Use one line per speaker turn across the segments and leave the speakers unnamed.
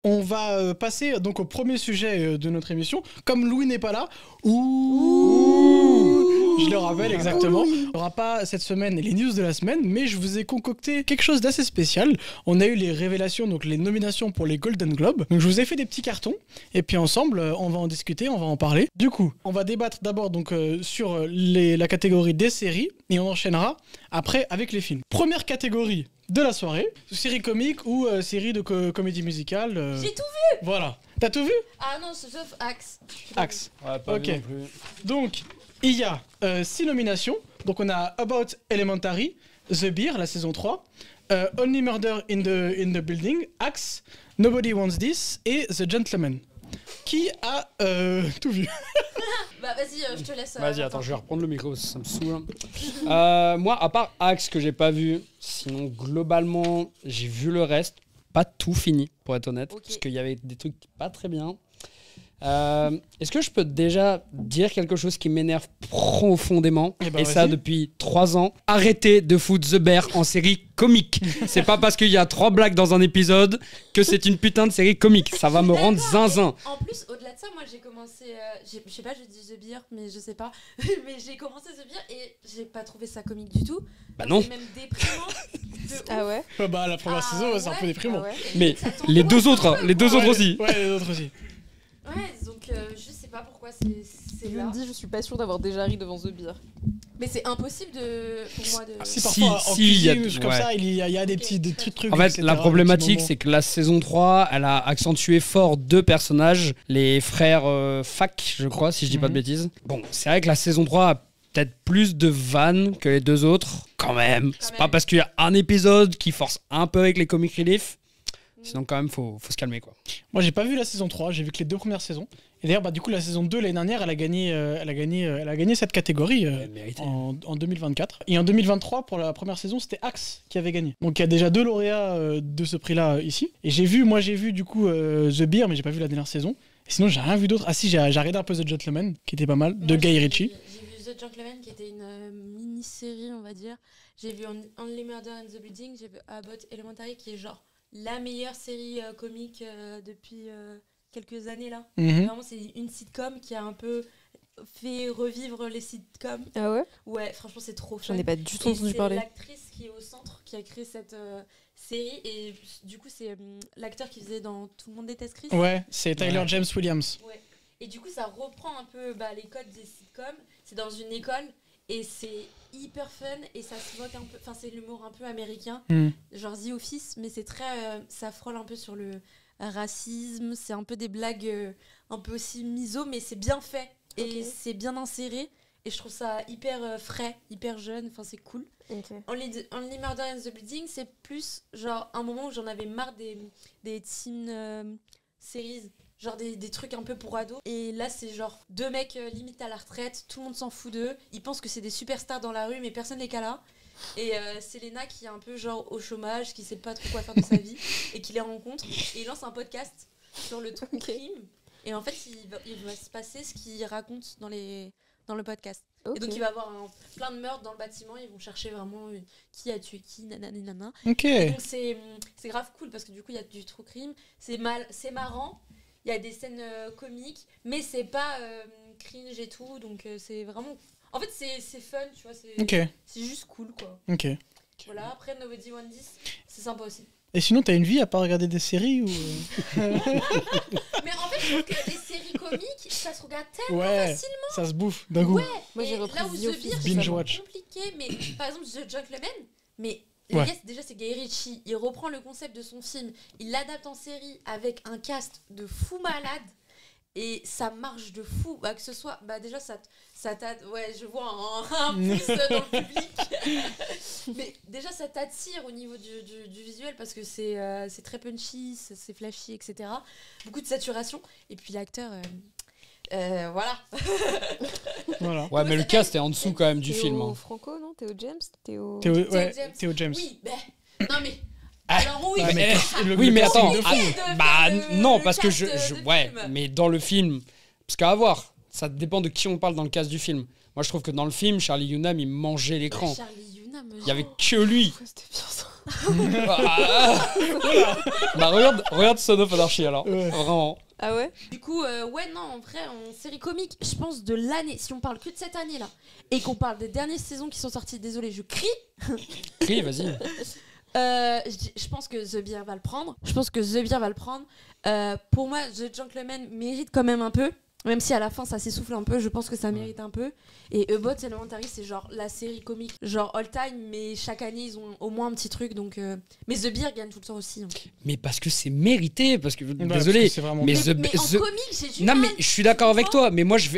On va passer donc au premier sujet de notre émission. Comme Louis n'est pas là, je le rappelle exactement, il n'y aura pas cette semaine les news de la semaine, mais je vous ai concocté quelque chose d'assez spécial. On a eu les révélations, donc les nominations pour les Golden Globes. Donc je vous ai fait des petits cartons, et puis ensemble, on va en discuter, on va en parler. Du coup, on va débattre d'abord donc sur la catégorie des séries, et on enchaînera après avec les films. Première catégorie de la soirée, série comique ou série de comédie musicale.
J'ai tout vu.
Voilà. T'as tout vu?
Ah non, sauf Axe.
Axe.
Ouais, pas
Ok.
vu non plus.
Donc, il y a 6 nominations. Donc, on a About Elementary, The Beer, la saison 3, Only Murder in the Building, Axe, Nobody Wants This et The Gentleman. Qui a tout vu?
Bah vas-y, je te laisse.
Vas-y, attends, je vais reprendre le micro, ça me saoule. Moi, à part Axe que j'ai pas vu, sinon globalement, j'ai vu le reste. Pas tout fini, pour être honnête,
Ok.
parce qu'il y avait des trucs pas très bien. Est-ce que je peux déjà dire quelque chose qui m'énerve profondément,
Eh ben,
et ça
vas-y.
depuis 3 ans? Arrêtez de foutre The Bear en série comique. C'est pas parce qu'il y a 3 blagues dans un épisode que c'est une putain de série comique. Ça va me rendre zinzin.
En plus, au-delà de ça, moi j'ai commencé. Je sais pas, je dis The Beer, mais je sais pas. Mais j'ai commencé The Beer et j'ai pas trouvé ça comique du tout.
Bah non.
C'est même déprimant. De ouf.
Ah ouais?
Bah, la première
Ah,
saison, c'est un
ouais.
peu déprimant.
Ah ouais.
Et
Mais
ça
les
t'angoisse
deux
un
autres,
peu,
les deux
quoi.
autres aussi.
Ouais, les autres aussi.
Ouais, donc je sais pas pourquoi c'est
Je
là.
me dis, je suis pas sûre d'avoir déjà ri devant The Beer.
Mais c'est impossible pour moi de.
Si parfois en
si, il y a-
cuisine, comme
ouais.
ça, il y a des
Ok.
petits trucs.
En fait,
etc.,
la problématique,
des petits
c'est que la saison 3, elle a accentué fort 2 personnages, les frères Fac, je crois, si je dis pas de
Mhm.
bêtises. Bon, c'est vrai que la saison 3 a peut-être plus de vannes que les 2 autres, quand même. C'est pas
même.
parce qu'il y a un épisode qui force un peu avec les comic relief. Sinon, quand même, faut se calmer, quoi.
Moi, j'ai pas vu la saison 3, j'ai vu que les 2 premières saisons. Et d'ailleurs, bah, du coup, la saison 2, l'année dernière, elle a gagné cette catégorie
Elle méritait.
en 2024. Et en 2023, pour la première saison, c'était Axe qui avait gagné. Donc, il y a déjà 2 lauréats de ce prix-là ici. Et j'ai vu du coup, The Beer, mais j'ai pas vu la dernière saison. Et sinon, j'ai rien vu d'autre. Ah si, j'ai regardé un peu The Gentleman, qui était pas mal, de
Moi,
Guy
j'ai-
Ritchie.
J'ai vu The Gentleman qui était une mini-série, on va dire. J'ai vu Only Murder in the Building, j'ai vu About Elementary qui est genre la meilleure série comique depuis quelques années là.
Mhm.
Vraiment, c'est une sitcom qui a un peu fait revivre les sitcoms.
Ah ouais?
Ouais, franchement, c'est trop fun.
J'en ai pas du tout
Et
entendu
c'est
parler.
l'actrice qui est au centre qui a créé cette série et du coup, c'est l'acteur qui faisait dans Tout le monde déteste Chris.
Ouais, c'est Tyler
Ouais.
James Williams.
Ouais. Et du coup, ça reprend un peu les codes des sitcoms. C'est dans une école et c'est hyper fun et ça se moque un peu. Enfin, c'est l'humour un peu américain,
Mhm.
genre The Office, mais c'est très. Ça frôle un peu sur le racisme. C'est un peu des blagues un peu aussi miso, mais c'est bien fait et
Ok.
c'est bien inséré. Et je trouve ça hyper frais, hyper jeune. Enfin, c'est cool.
Ok.
Only Murder in the Building, c'est plus genre un moment où j'en avais marre des teen series, genre des trucs un peu pour ados. Et là, c'est genre 2 mecs limite à la retraite, tout le monde s'en fout d'eux. Ils pensent que c'est des superstars dans la rue, mais personne n'est qu'à là. Et c'est Lena qui est un peu genre au chômage, qui sait pas trop quoi faire de sa vie, et qui les rencontre. Et il lance un podcast sur le true crime. Et en fait, il va se passer ce qu'il raconte dans le podcast.
Ok.
Et donc il va y avoir plein de meurtres dans le bâtiment, ils vont chercher vraiment qui a tué qui, nanani nanana.
Ok.
Et donc c'est grave cool parce que du coup il y a du true crime, c'est marrant, il y a des scènes comiques, mais c'est pas cringe et tout, donc c'est vraiment... En fait c'est fun, tu vois,
Ok.
c'est juste cool quoi.
Ok.
Voilà, après Nobody Wants This, c'est sympa aussi.
Et sinon, t'as une vie à part regarder des séries ou...
Mais en fait je trouve que les séries comiques, ça se regarde tellement
Ouais,
facilement.
ça se bouffe d'un coup.
Ouais.
Moi, j'ai
Et
repris
là où
The
The
Office
Beer,
Binge
c'est
watch.
compliqué, mais par exemple The Gentleman, mais
Ouais.
yes, déjà c'est Guy Ritchie, il reprend le concept de son film, il l'adapte en série avec un cast de fou malade et ça marche de fou. Bah, que ce soit, bah déjà ça ouais, je vois un pouce dans le public, mais déjà ça t'attire au niveau du visuel parce que c'est très punchy, c'est flashy, etc. Beaucoup de saturation et puis l'acteur. Voilà.
Voilà.
Ouais, mais le cast est en dessous quand même du
Théo
film. Hein.
Franco, non? Théo James? Théo...
Théo James.
Oui, ben. Non mais.
Ah.
Alors oui,
Ouais,
mais-
le-
Oui,
le
mais
casting
attends,
de fou.
bah non,
le
parce que
cast de
ouais,
film.
mais dans le film, parce qu'à voir, ça dépend de qui on parle dans le cast du film. Moi, je trouve que dans le film, Charlie Hunnam, il mangeait l'écran.
Charlie Hunnam,
Il y avait que lui.
Ouais, c'était bien ça.
Bah regarde Son of Anarchy alors.
Ouais.
Vraiment.
Ah ouais?
Du coup, ouais, non, en vrai, en série comique, je pense de l'année, si on parle que de cette année-là, et qu'on parle des dernières saisons qui sont sorties, désolé, je crie,
Crie, vas-y.
je pense que The Bear va le prendre. Pour moi, The Gentleman mérite quand même un peu. Même si à la fin ça s'essouffle un peu, je pense que ça mérite un peu. Et About Elementary, c'est genre la série comique, genre all time, mais chaque année ils ont au moins un petit truc. Donc, mais The Bear gagne tout le temps aussi. Hein.
Mais parce que c'est mérité, parce que
Ouais,
désolé,
parce que c'est vraiment
mais
bien.
Mais en comique, j'ai du
Non
mal.
mais je suis d'accord avec toi, mais moi je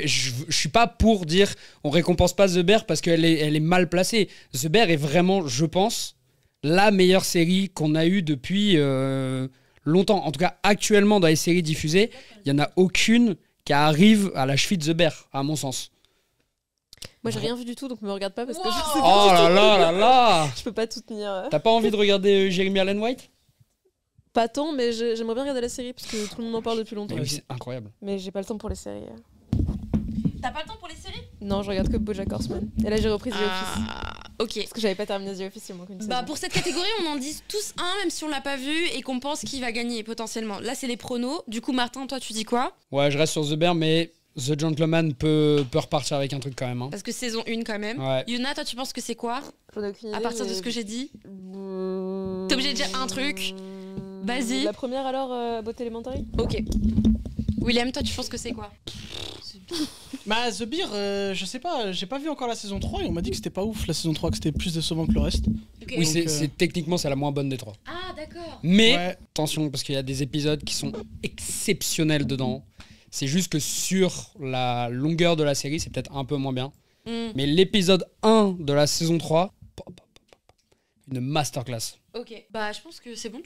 suis pas pour dire on récompense pas The Bear parce qu'elle est mal placée. The Bear est vraiment, je pense, la meilleure série qu'on a eue depuis longtemps. En tout cas, actuellement dans les séries diffusées, il y en a aucune qui arrive à la cheville de The Bear, à mon sens.
Moi j'ai rien vu du tout donc me regarde pas parce que je sais
Oh
pas.
là
Je peux pas tout tenir.
T'as pas envie de regarder Jeremy Allen White?
Pas tant, mais j'aimerais bien regarder la série parce que tout le monde en parle depuis longtemps.
Mais oui, c'est incroyable.
Mais j'ai pas le temps pour les séries.
T'as pas le temps pour les séries?
Non, je regarde que BoJack Horseman. Et là j'ai repris The Office.
Ok.
Parce que j'avais pas terminé The Office, il manque une
Bah
saison.
pour cette catégorie, on en dit tous un, même si on l'a pas vu et qu'on pense qu'il va gagner potentiellement. Là, c'est les pronos. Du coup, Martin, toi, tu dis quoi?
Ouais, je reste sur The Bear, mais The Gentleman peut repartir avec un truc quand même. Hein.
Parce que saison 1 quand même.
Ouais.
Yuna, toi, tu penses que c'est quoi?
J'en ai aucune idée,
À partir de
mais-
ce que j'ai dit.
T'es
T'es obligé de dire un truc. Vas-y.
La première alors, Beauté Elementary.
Ok. William, toi, tu penses que c'est quoi?
Bah, The Bear, je sais pas, j'ai pas vu encore la saison 3 et on m'a dit que c'était pas ouf la saison 3, que c'était plus décevant que le reste.
Ok.
Oui,
Donc,
techniquement c'est la moins bonne des trois.
Ah, d'accord.
Mais
Ouais.
attention, parce qu'il y a des épisodes qui sont exceptionnels dedans. C'est juste que sur la longueur de la série, c'est peut-être un peu moins bien.
Hmm.
Mais l'épisode 1 de la saison 3, une masterclass.
Ok. Bah, je pense que c'est bon,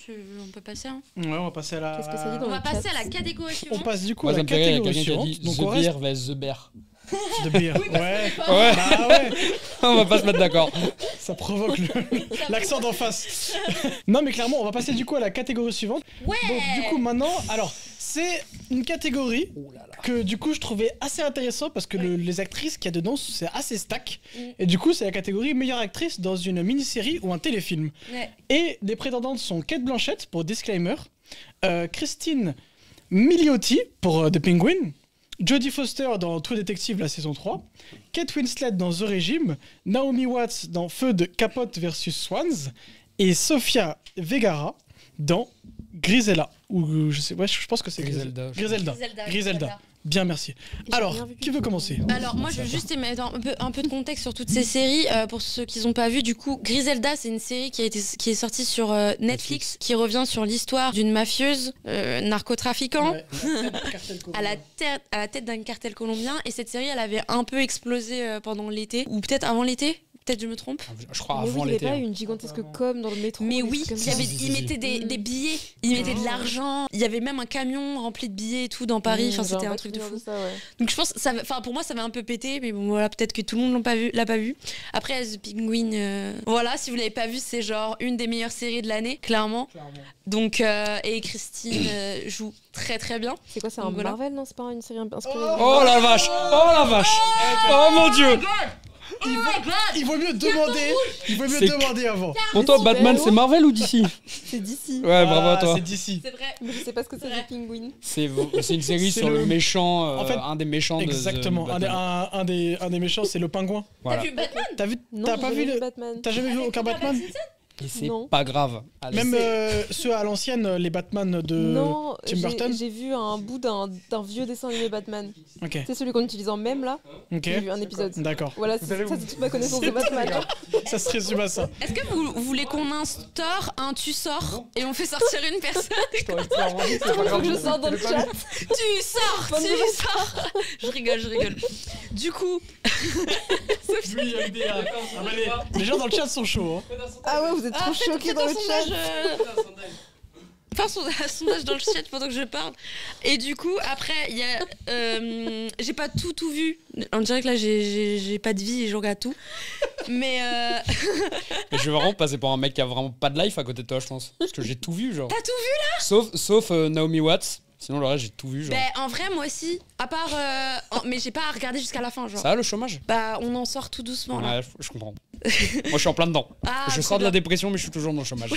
on peut passer. Hein.
Ouais, on va passer à la.
Qu'est-ce que ça dit dans
On va
le
passer
chat?
à la catégorie
On
suivante.
passe du coup
Moi,
à
ça
la
me fait rire, il y a
catégorie
quelqu'un qui a
suivante.
dit
Donc
The
on reste
Bear vs The Bear.
The Bear. Ouais.
Ouais,
Bah ouais,
on va pas se mettre d'accord.
ça provoque l'accent d'en face. Non mais clairement, on va passer du coup à la catégorie suivante.
Ouais.
Donc du coup maintenant, alors c'est une catégorie
Oh là là.
que du coup je trouvais assez intéressant parce que les actrices qu'il y a dedans c'est assez stack.
Mm.
Et du coup c'est la catégorie meilleure actrice dans une mini-série ou un téléfilm.
Ouais.
Et les prétendantes sont Kate Blanchett pour Disclaimer, Christine Milioti pour The Penguin, Jodie Foster dans True Detective la saison 3, Kate Winslet dans The Regime, Naomi Watts dans Feu de Capote versus Swans et Sofia Vergara dans Grisella. Ou je sais, ouais, je pense que c'est
Griselda.
Griselda. Bien, merci.
J'ai
Alors,
rien vu du
qui veut
tout.
commencer?
Alors moi je veux juste mettre un peu de contexte sur toutes ces séries pour ceux qui n'ont pas vu. Du coup, Griselda, c'est une série qui est sortie sur Netflix, qui revient sur l'histoire d'une mafieuse narcotrafiquant
Ouais, cartel
à la tête d'un cartel colombien. Et cette série, elle avait un peu explosé pendant l'été, ou peut-être avant l'été. Peut-être je me trompe.
Je crois
Mais oui,
avant
il y avait
l'été.
pas
hein.
une gigantesque com dans le métro.
Mais
des
oui,
trucs comme
il y
ça.
avait,
Si.
ils mettaient des billets, ils mettaient de l'argent. Il y avait même un camion rempli de billets et tout dans Paris. Enfin,
J'ai
c'était
un
un
vague
truc de
souvenir
fou.
ça, ouais.
Donc je pense, enfin pour moi ça avait un peu pété, mais bon voilà, peut-être que tout le monde l'a pas vu. Après The Penguin, voilà, si vous l'avez pas vu, c'est genre une des meilleures séries de l'année, clairement. Donc et Christine joue très très bien.
C'est quoi, c'est un
Donc voilà.
Marvel, non? C'est pas une série inspirée
Oh la vache! Oh la vache! Oh mon dieu!
Il vaut mieux
C'est-
demander avant.
Pour toi,
super
Batman,
héros.
c'est Marvel ou DC?
C'est d'ici.
Ouais, bravo à
Ah,
toi.
c'est d'ici.
C'est vrai.
Mais je sais pas ce que c'est
Ouais.
The Penguin.
C'est une série
C'est
sur le
le-
méchant,
En fait,
un des méchants
Exactement.
de
Un
Batman.
des méchants, c'est le pingouin.
Voilà.
T'as vu Batman?
Non,
T'as
j'ai
pas
jamais
vu le.
Batman.
T'as jamais vu aucun Batman?
Et c'est
Non.
pas grave. Allez,
Même
c'est-
ceux à l'ancienne, les Batman de
Non,
Tim Burton.
j'ai vu un bout d'un vieux dessin animé Batman.
Ok,
C'est celui qu'on utilise en mème là.
ok.
J'ai vu un épisode.
D'accord.
Voilà, c'est toute ma connaissance de Batman.
Ça se résume à ça.
Est-ce que vous voulez qu'on instaure un tu sors et on fait sortir une personne?
Faut que je sorte dans le chat.
Tu sors,
Bonne
tu sors. Je rigole. Du coup,
Oui, les gens dans le chat sont chauds. Hein.
Ah ouais, vous êtes trop choqués dans le chat.
Fais un sondage dans le chat pendant que je parle. Et du coup, après, il y a. J'ai pas tout vu. On dirait que là, j'ai pas de vie et je regarde tout. Mais.
Mais je vais vraiment passer pour un mec qui a vraiment pas de life à côté de toi, je pense. Parce que j'ai tout vu, genre.
T'as tout vu?
Sauf Naomi Watts. Sinon, le reste, j'ai tout vu. Genre.
Ben, en vrai, moi aussi. À part. Mais j'ai pas regardé jusqu'à la fin, genre.
Ça va le chômage?
Bah, on en sort tout doucement, là.
Ouais, je comprends. Moi, je suis en plein dedans.
Ah,
Je
trop
sors de la
bien.
dépression, mais je suis toujours dans le chômage.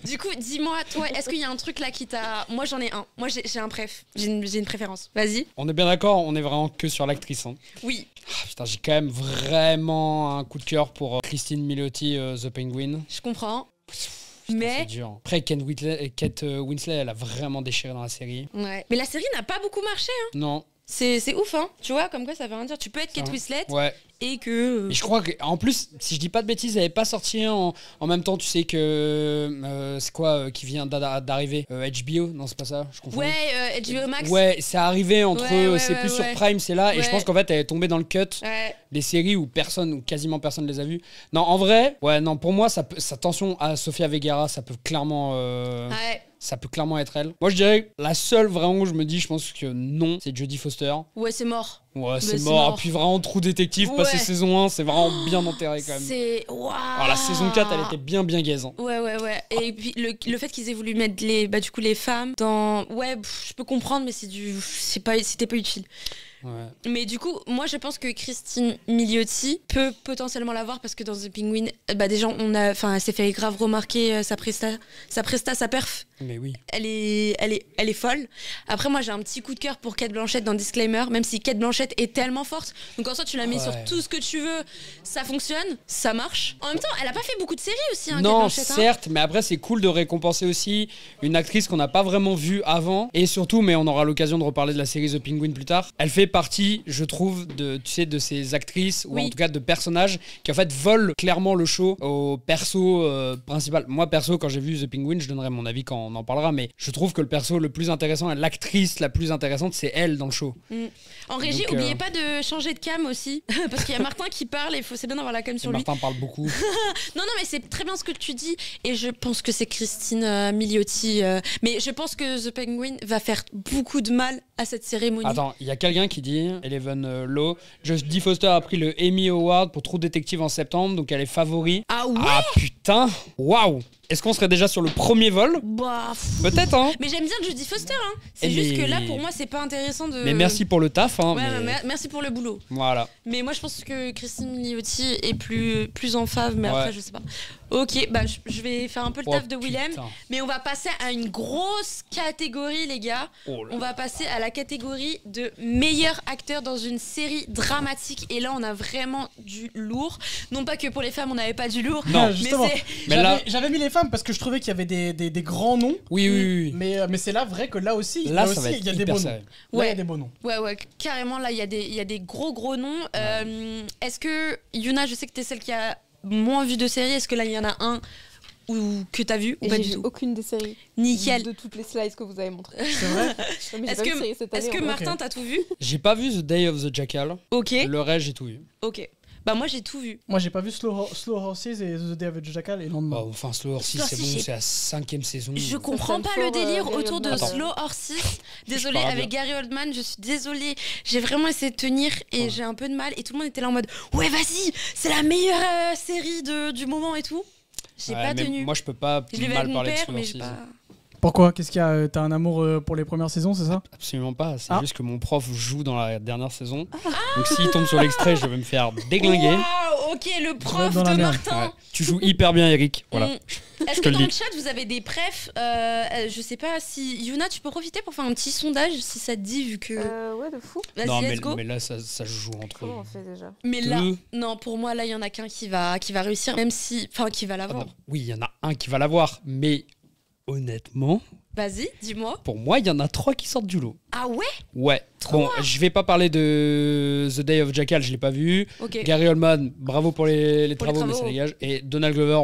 Du coup, dis-moi, toi, est-ce qu'il y a un truc là qui t'a. Moi, j'en ai un. Moi, j'ai un préf. J'ai une préférence. Vas-y.
On est bien d'accord, on est vraiment que sur l'actrice. Hein.
Oui.
Ah, putain, j'ai quand même vraiment un coup de cœur pour Christine Milioti, The Penguin.
Je comprends.
Putain,
Mais.
c'est dur. Après, Kate Winslet, elle a vraiment déchiré dans la série.
Ouais. Mais la série n'a pas beaucoup marché, hein.
Non,
C'est ouf, hein. Tu vois, comme quoi ça veut rien dire. Tu peux être Kate
Ça.
Winslet
ouais.
et que.
Et je crois qu'en plus, si je dis pas de bêtises, elle n'est pas sortie en même temps. Tu sais que. C'est quoi qui vient d'arriver HBO? Non, c'est pas ça, je confonds.
Ouais, HBO Max.
Ouais, c'est arrivé entre
Ouais, ouais,
c'est
ouais,
plus
ouais.
sur Prime, c'est là. Et je
Ouais.
pense qu'en fait, elle est tombée dans le cut
Ouais.
des séries où personne, ou quasiment personne les a vues. Non, en vrai, ouais, non, pour moi, attention à Sofia Vergara, ça peut clairement.
Ouais.
Ça peut clairement être elle. Moi, je dirais que la seule vraiment où je me dis, je pense que non, c'est Jodie Foster.
Ouais, c'est mort.
Ouais, c'est
c'est
mort.
mort.
Puis vraiment, Trou Détective,
Ouais.
passé saison 1, c'est vraiment bien enterré quand même.
C'est. Waouh.
Alors, la saison 4, elle était bien gaze. Hein.
Ouais, ouais, ouais. Et puis le fait qu'ils aient voulu mettre du coup, les femmes dans. Ouais, je peux comprendre, mais c'était pas utile.
Ouais.
Mais du coup, moi je pense que Christine Milioti peut potentiellement l'avoir parce que dans The Penguin, déjà, elle s'est fait grave remarquer sa perf.
Mais oui.
Elle est folle. Après, moi j'ai un petit coup de cœur pour Kate Blanchett dans Disclaimer, même si Kate Blanchett est tellement forte. Donc en soi, tu la mets
Ouais.
sur tout ce que tu veux, ça fonctionne, ça marche. En même temps, elle a pas fait beaucoup de séries aussi, hein, Kate
Non,
Blanchett. Hein.
certes, mais après, c'est cool de récompenser aussi une actrice qu'on n'a pas vraiment vue avant. Et surtout, mais on aura l'occasion de reparler de la série The Penguin plus tard, elle fait partie, je trouve, de ces actrices, ou
Oui.
en tout cas de personnages, qui en fait volent clairement le show au perso principal. Moi, perso, quand j'ai vu The Penguin, je donnerai mon avis quand on en parlera, mais je trouve que le perso le plus intéressant, et l'actrice la plus intéressante, c'est elle dans le show.
En régie,
Donc,
oubliez pas de changer de cam aussi, parce qu'il y a Martin qui parle et c'est bien d'avoir la cam
Et
sur lui.
Martin parle beaucoup.
Non, mais c'est très bien ce que tu dis, et je pense que c'est Christine Milioti. Mais je pense que The Penguin va faire beaucoup de mal à cette cérémonie.
Attends, il y a quelqu'un qui dit, Eleven Low, Jodie Foster a pris le Emmy Award pour True Detective en septembre, donc elle est favori.
Ah ouais.
Ah putain, waouh. Est-ce qu'on serait déjà sur le premier vol?
Bah.
Peut-être, hein.
Mais j'aime bien Jodie Foster, hein. C'est
Et
juste que
mais-
là, pour moi, c'est pas intéressant de.
Mais merci pour le taf, hein.
Ouais,
mais-
merci pour le boulot.
Voilà.
Mais moi, je pense que Christine Milioti est plus en fave, mais
Ouais.
après, je sais pas. Ok, bah je vais faire un peu le
Oh,
taf de Willem,
putain.
mais on va passer à une grosse catégorie, les gars.
Oh là.
On va passer à la catégorie de meilleur acteur dans une série dramatique. Et là, on a vraiment du lourd. Non pas que pour les femmes, on n'avait pas du lourd.
Non,
mais
justement.
c'est.
Mais là,
J'avais mis les femmes parce que je trouvais qu'il y avait des grands noms.
oui, oui, oui.
Mais c'est là vrai que là aussi,
Là, ça
aussi,
va être
il y a des
hyper
beaux noms.
sérieux.
Là, il y
Ouais.
a des beaux noms.
Ouais, carrément, là, il y a des gros noms. Est-ce que, Yuna, je sais que t'es celle qui a moins vu de séries. Est-ce que là, il y en a un ou que t'as vu ou
Et
pas
j'ai
du
vu
tout?
aucune des séries.
Nickel.
De toutes les slides que vous avez montrées.
C'est vrai.
Non, mais j'ai
Est-ce
pas vu de
que,
série cette
est-ce
année,
que
en vrai.
Martin, t'as tout vu?
J'ai pas vu The Day of the Jackal.
Ok,
Le reste, j'ai tout vu.
ok. Bah, moi, j'ai tout vu.
Moi, j'ai pas vu Slow Horses et The Day of the Jackal et le lendemain.
Bah, enfin, Slow Horses,
Slow
c'est
Horses,
bon,
j'ai-
c'est la 5e saison.
Je comprends
me
pas
fort,
le délire
Gary
autour de
Oldman.
Slow Horses. Désolée,
pas
avec Gary Oldman, je suis désolée. J'ai vraiment essayé de tenir et j'ai un peu de mal. Et tout le monde était là en mode ouais, vas-y, c'est la meilleure série du moment et tout. J'ai
Ouais,
pas
mais
tenu.
Moi, je peux pas
Je l'ai vu
mal
avec mon
parler de
père,
Slow
mais
Horses.
j'ai pas.
Pourquoi? Qu'est-ce qu'il y a? T'as un amour pour les premières saisons, c'est ça?
Absolument pas. C'est
Ah.
juste que mon prof joue dans la dernière saison. Donc, s'il tombe sur l'extrait, je vais me faire déglinguer.
Waouh, ok, le prof
dans la
de
merde.
Martin.
Ouais. Tu joues hyper bien, Eric. Voilà.
Est-ce
te
que
le
dans
dis.
le chat vous avez des prefs je sais pas si Yuna, tu peux profiter pour faire un petit sondage si ça te dit vu que.
Ouais, de fou.
Vas-y,
Non,
let's go.
mais là, ça joue entre
Comment on fait déjà?
Mais là,
deux.
non, pour moi là, il y en a qu'un qui va réussir, même si, enfin, qui va
Ah
l'avoir.
bah, oui, il y en a un qui va l'avoir. Mais honnêtement,
Vas-y, dis-moi.
pour moi, il y en a 3 qui sortent du lot.
Ah ouais.
Ouais. Bon, je vais pas parler de The Day of Jackal, je l'ai pas vu.
Ok.
Gary Oldman, bravo pour les
Pour les
travaux, mais
travaux.
ça dégage. Et Donald Glover,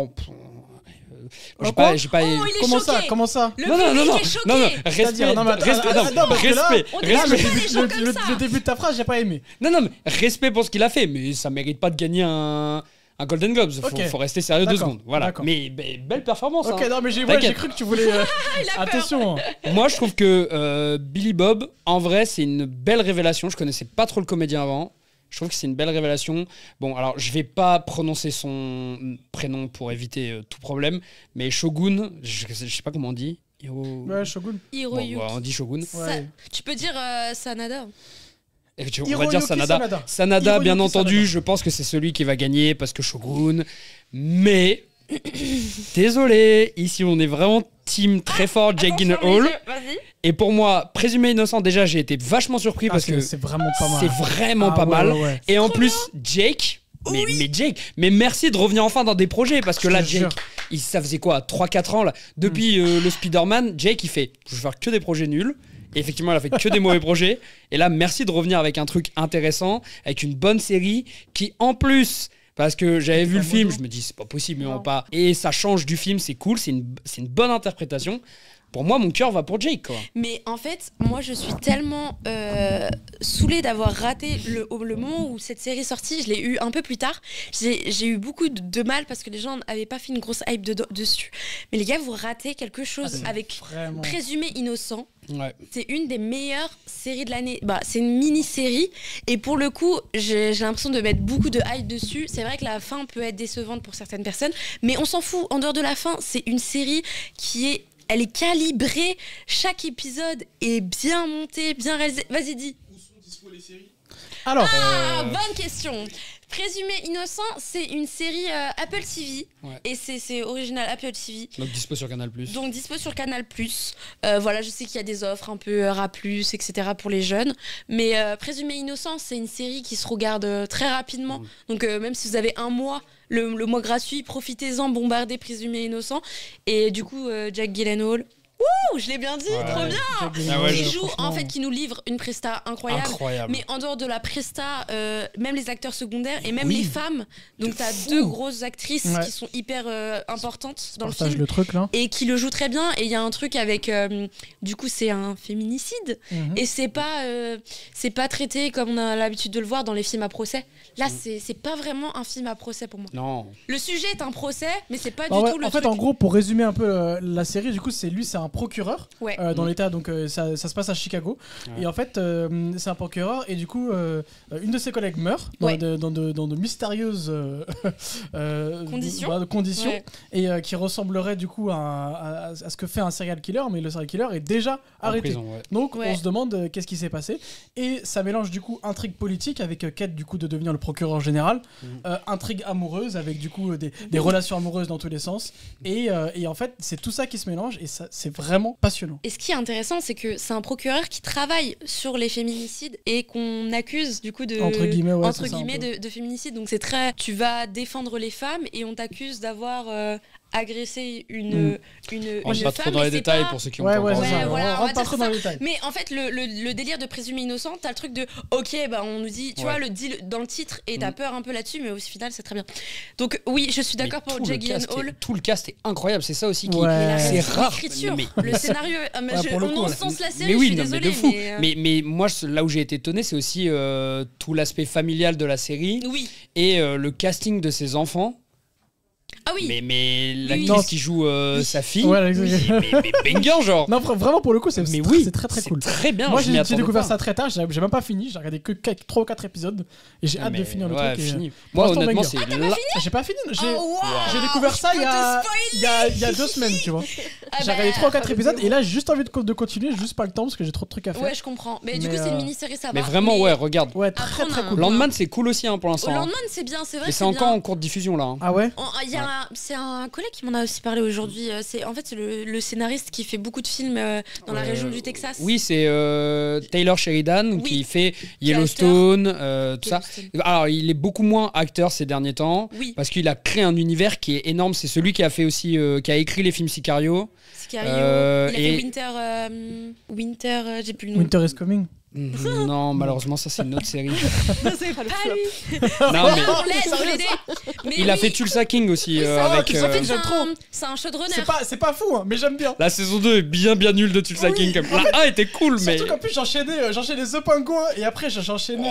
j'ai
quoi
pas, j'ai pas.
Oh, il est
Comment
choqué.
ça? Comment ça?
Le
non, non,
public
non, non,
est choqué.
non, non, respect,
C'est-à-dire, non, mais attends,
respect,
attends,
non,
parce que là,
respect,
on
respect.
dérange pas les gens comme ça.
Le début de ta phrase, j'ai pas aimé.
Non, non, mais respect pour ce qu'il a fait, mais ça mérite pas de gagner un Golden Globes.
Ok.
Faut rester sérieux 2
D'accord,
secondes. Voilà.
d'accord.
Mais belle performance.
Ok,
hein.
non, mais j'ai
T'inquiète.
cru que tu voulais. Attention.
Moi, je trouve que Billy Bob, en vrai, c'est une belle révélation. Je connaissais pas trop le comédien avant. Je trouve que c'est une belle révélation. Bon, alors, je vais pas prononcer son prénom pour éviter tout problème, mais Shogun, je sais pas comment on dit.
Ouais, Shogun.
Hiroyuki.
Bon, on dit Shogun.
Ouais.
Tu peux dire Sanada.
On va dire
Hiroyuki
Sanada. Sanada, bien
Hiroyuki
entendu,
Sanada.
je pense que c'est celui qui va gagner parce que Shogun. Mais désolé, ici on est vraiment team très fort, Jake Gyllenhaal.
Vas-y.
Et pour moi, Présumé innocent, déjà j'ai été vachement surpris parce que
c'est vraiment pas mal.
c'est vraiment pas
ouais,
mal.
ouais, ouais.
Et en plus, Jake. Mais Jake, mais merci de revenir enfin dans des projets parce que
Je
là,
te
Jake,
jure.
ça faisait quoi 3-4 ans là depuis le Spider-Man, Jake il fait je vais faire que des projets nuls. Et effectivement, il a fait que des mauvais projets. Et là, merci de revenir avec un truc intéressant, avec une bonne série qui en plus. Parce que j'avais vu le film, je me dis c'est pas possible, mais on pas. Et ça change du film, c'est cool, c'est une bonne interprétation. Pour moi, mon cœur va pour Jake, quoi.
Mais en fait, moi, je suis tellement saoulée d'avoir raté le moment où cette série est sortie. Je l'ai eu un peu plus tard. J'ai eu beaucoup de mal parce que les gens n'avaient pas fait une grosse hype dessus. Mais les gars, vous ratez quelque chose avec
Vraiment.
Présumé innocent.
Ouais.
C'est une des meilleures séries de l'année. Bah, c'est une mini-série. Et pour le coup, j'ai l'impression de mettre beaucoup de hype dessus. C'est vrai que la fin peut être décevante pour certaines personnes. Mais on s'en fout. En dehors de la fin, c'est une série elle est calibrée, chaque épisode est bien monté, bien réalisé. Vas-y, dis.
Où sont dispo les séries?
Alors,
Bonne question. Présumé innocent, c'est une série Apple TV.
Ouais.
Et c'est original Apple TV.
Donc dispo sur Canal+.
Donc dispo sur Canal+. Voilà, je sais qu'il y a des offres un peu RA+, etc. pour les jeunes. Mais Présumé innocent, c'est une série qui se regarde très rapidement. Donc même si vous avez un mois, le mois gratuit, profitez-en, bombardez Présumé innocent. Et du coup, Jake Gyllenhaal... Ouh, je l'ai bien dit, trop bien.
Ah ouais,
Qui
je-
joue, en fait, qui nous livre une presta incroyable.
Incroyable.
Mais en dehors de la presta, même les acteurs secondaires et même
Oui.
les femmes, donc t'as
fou.
2 grosses actrices
Ouais.
qui sont hyper importantes dans le
partage
film
le truc là.
et qui le jouent très bien. Et il y a un truc avec, du coup, c'est un féminicide
Mhm.
et c'est pas traité comme on a l'habitude de le voir dans les films à procès. Là, c'est pas vraiment un film à procès pour moi.
Non.
Le sujet est un procès, mais c'est pas
Bah
du
ouais,
tout le
en fait,
truc.
en gros, pour résumer un peu la série, du coup, c'est un procureur
Ouais.
dans l'état, donc ça se passe à Chicago.
Ouais.
Et en fait, c'est un procureur, et du coup, une de ses collègues meurt dans,
Ouais.
dans de mystérieuses conditions,
Ouais.
et qui ressemblerait du coup à ce que fait un serial killer, mais le serial killer est déjà
En
arrêté.
prison, ouais.
Donc
Ouais.
on se demande qu'est-ce qui s'est passé, et ça mélange du coup intrigue politique avec quête du coup de devenir le procureur général, intrigue amoureuse avec du coup des relations amoureuses dans tous les sens, et en fait c'est tout ça qui se mélange, et ça c'est vraiment passionnant.
Et ce qui est intéressant, c'est que c'est un procureur qui travaille sur les féminicides et qu'on accuse du coup de
Entre guillemets, ouais,
entre
c'est ça, un
guillemets
peu.
de féminicide. Donc c'est très, tu vas défendre les femmes et on t'accuse d'avoir agressé une
On
une
va pas
femme.
trop dans
mais
les
c'est
détails
pas-
pour ceux qui ont
Ouais,
pas
ouais,
encore
c'est
vu.
ça.
voilà,
on
on va
rentre pas
dire
trop
ça.
dans les détails.
Mais en fait, le délire de présumé innocent, t'as le truc de ok, bah on nous dit, tu
Ouais.
vois, le deal dans le titre et t'as
Mm.
peur un peu là-dessus, mais au final c'est très bien. Donc oui, je suis d'accord
Mais
pour
tout
Jake
le cast
Gyllenhaal.
est- Tout le cast est incroyable, c'est ça aussi qui.
Ouais.
Mais la
C'est rare.
l'écriture,
Mais-
le scénario, mais
Ouais, pour le
on
coup,
encense la série,
mais oui,
je suis
non, mais
désolée.
de fou.
mais,
Mais moi, là où j'ai été étonné, c'est aussi tout l'aspect familial de la série
oui.
et le casting de ses enfants.
Ah oui.
Mais
Non,
l'actrice qui joue sa fille,
Ouais,
mais banger genre.
Non, vraiment pour le coup, c'est
Mais
très,
oui,
c'est très très cool.
Très bien.
Moi
je m'y
j'ai
attendais
découvert
pas.
ça très tard, j'ai même pas fini, j'ai regardé que 3 ou 4 épisodes et j'ai hâte de
Mais
finir le
ouais,
truc. et,
fini.
pour
Moi,
l'instant,
honnêtement,
banger.
c'est là.
J'ai pas fini, j'ai
Oh, wow.
j'ai découvert ça
Je
il y
peux
a,
te
il y a 2 semaines, tu vois.
Ah
J'ai
bah,
regardé 3 ou 4 épisodes et là j'ai juste envie de continuer, j'ai juste pas le temps parce que j'ai trop de trucs à faire.
Ouais, je comprends. Mais, du
Mais,
coup, c'est une mini-série, ça
Mais
va.
vraiment,
Mais
ouais, regarde.
Ouais,
Après,
très
on a
très
un-
cool.
Landman, c'est cool aussi hein, pour
Au
l'instant. hein.
Landman, c'est bien, c'est vrai.
Mais
que
c'est encore
bien.
en cours de diffusion là. hein.
Ah ouais.
C'est un collègue qui m'en a aussi parlé aujourd'hui. En fait, c'est le scénariste qui fait beaucoup de films dans la région du Texas.
Oui, c'est Taylor Sheridan
Oui.
qui fait Yellowstone, tout ça. Alors, il est beaucoup moins acteur ces derniers temps
Oui,
parce qu'il a créé un univers qui est énorme. C'est celui qui a fait aussi, qui a écrit les films Sicario.
Sicario.
Euh,
il a
et-
fait Winter, j'ai plus le nom.
Winter is coming.
Non, malheureusement, ça c'est une autre série.
C'est pas lui.
Non, mais
On l'aide, vous l'aidez. Mais
il a
oui,
fait Tulsa King aussi
ça,
avec.
Tulsa King,
c'est
j'aime trop.
c'est un showrunner.
C'est pas fou, hein, mais j'aime bien.
La saison 2 est bien nulle de Tulsa
Oui,
King. Comme... La 1 était cool, mais.
Surtout qu'en plus j'enchaînais The Penguin et après j'enchaînais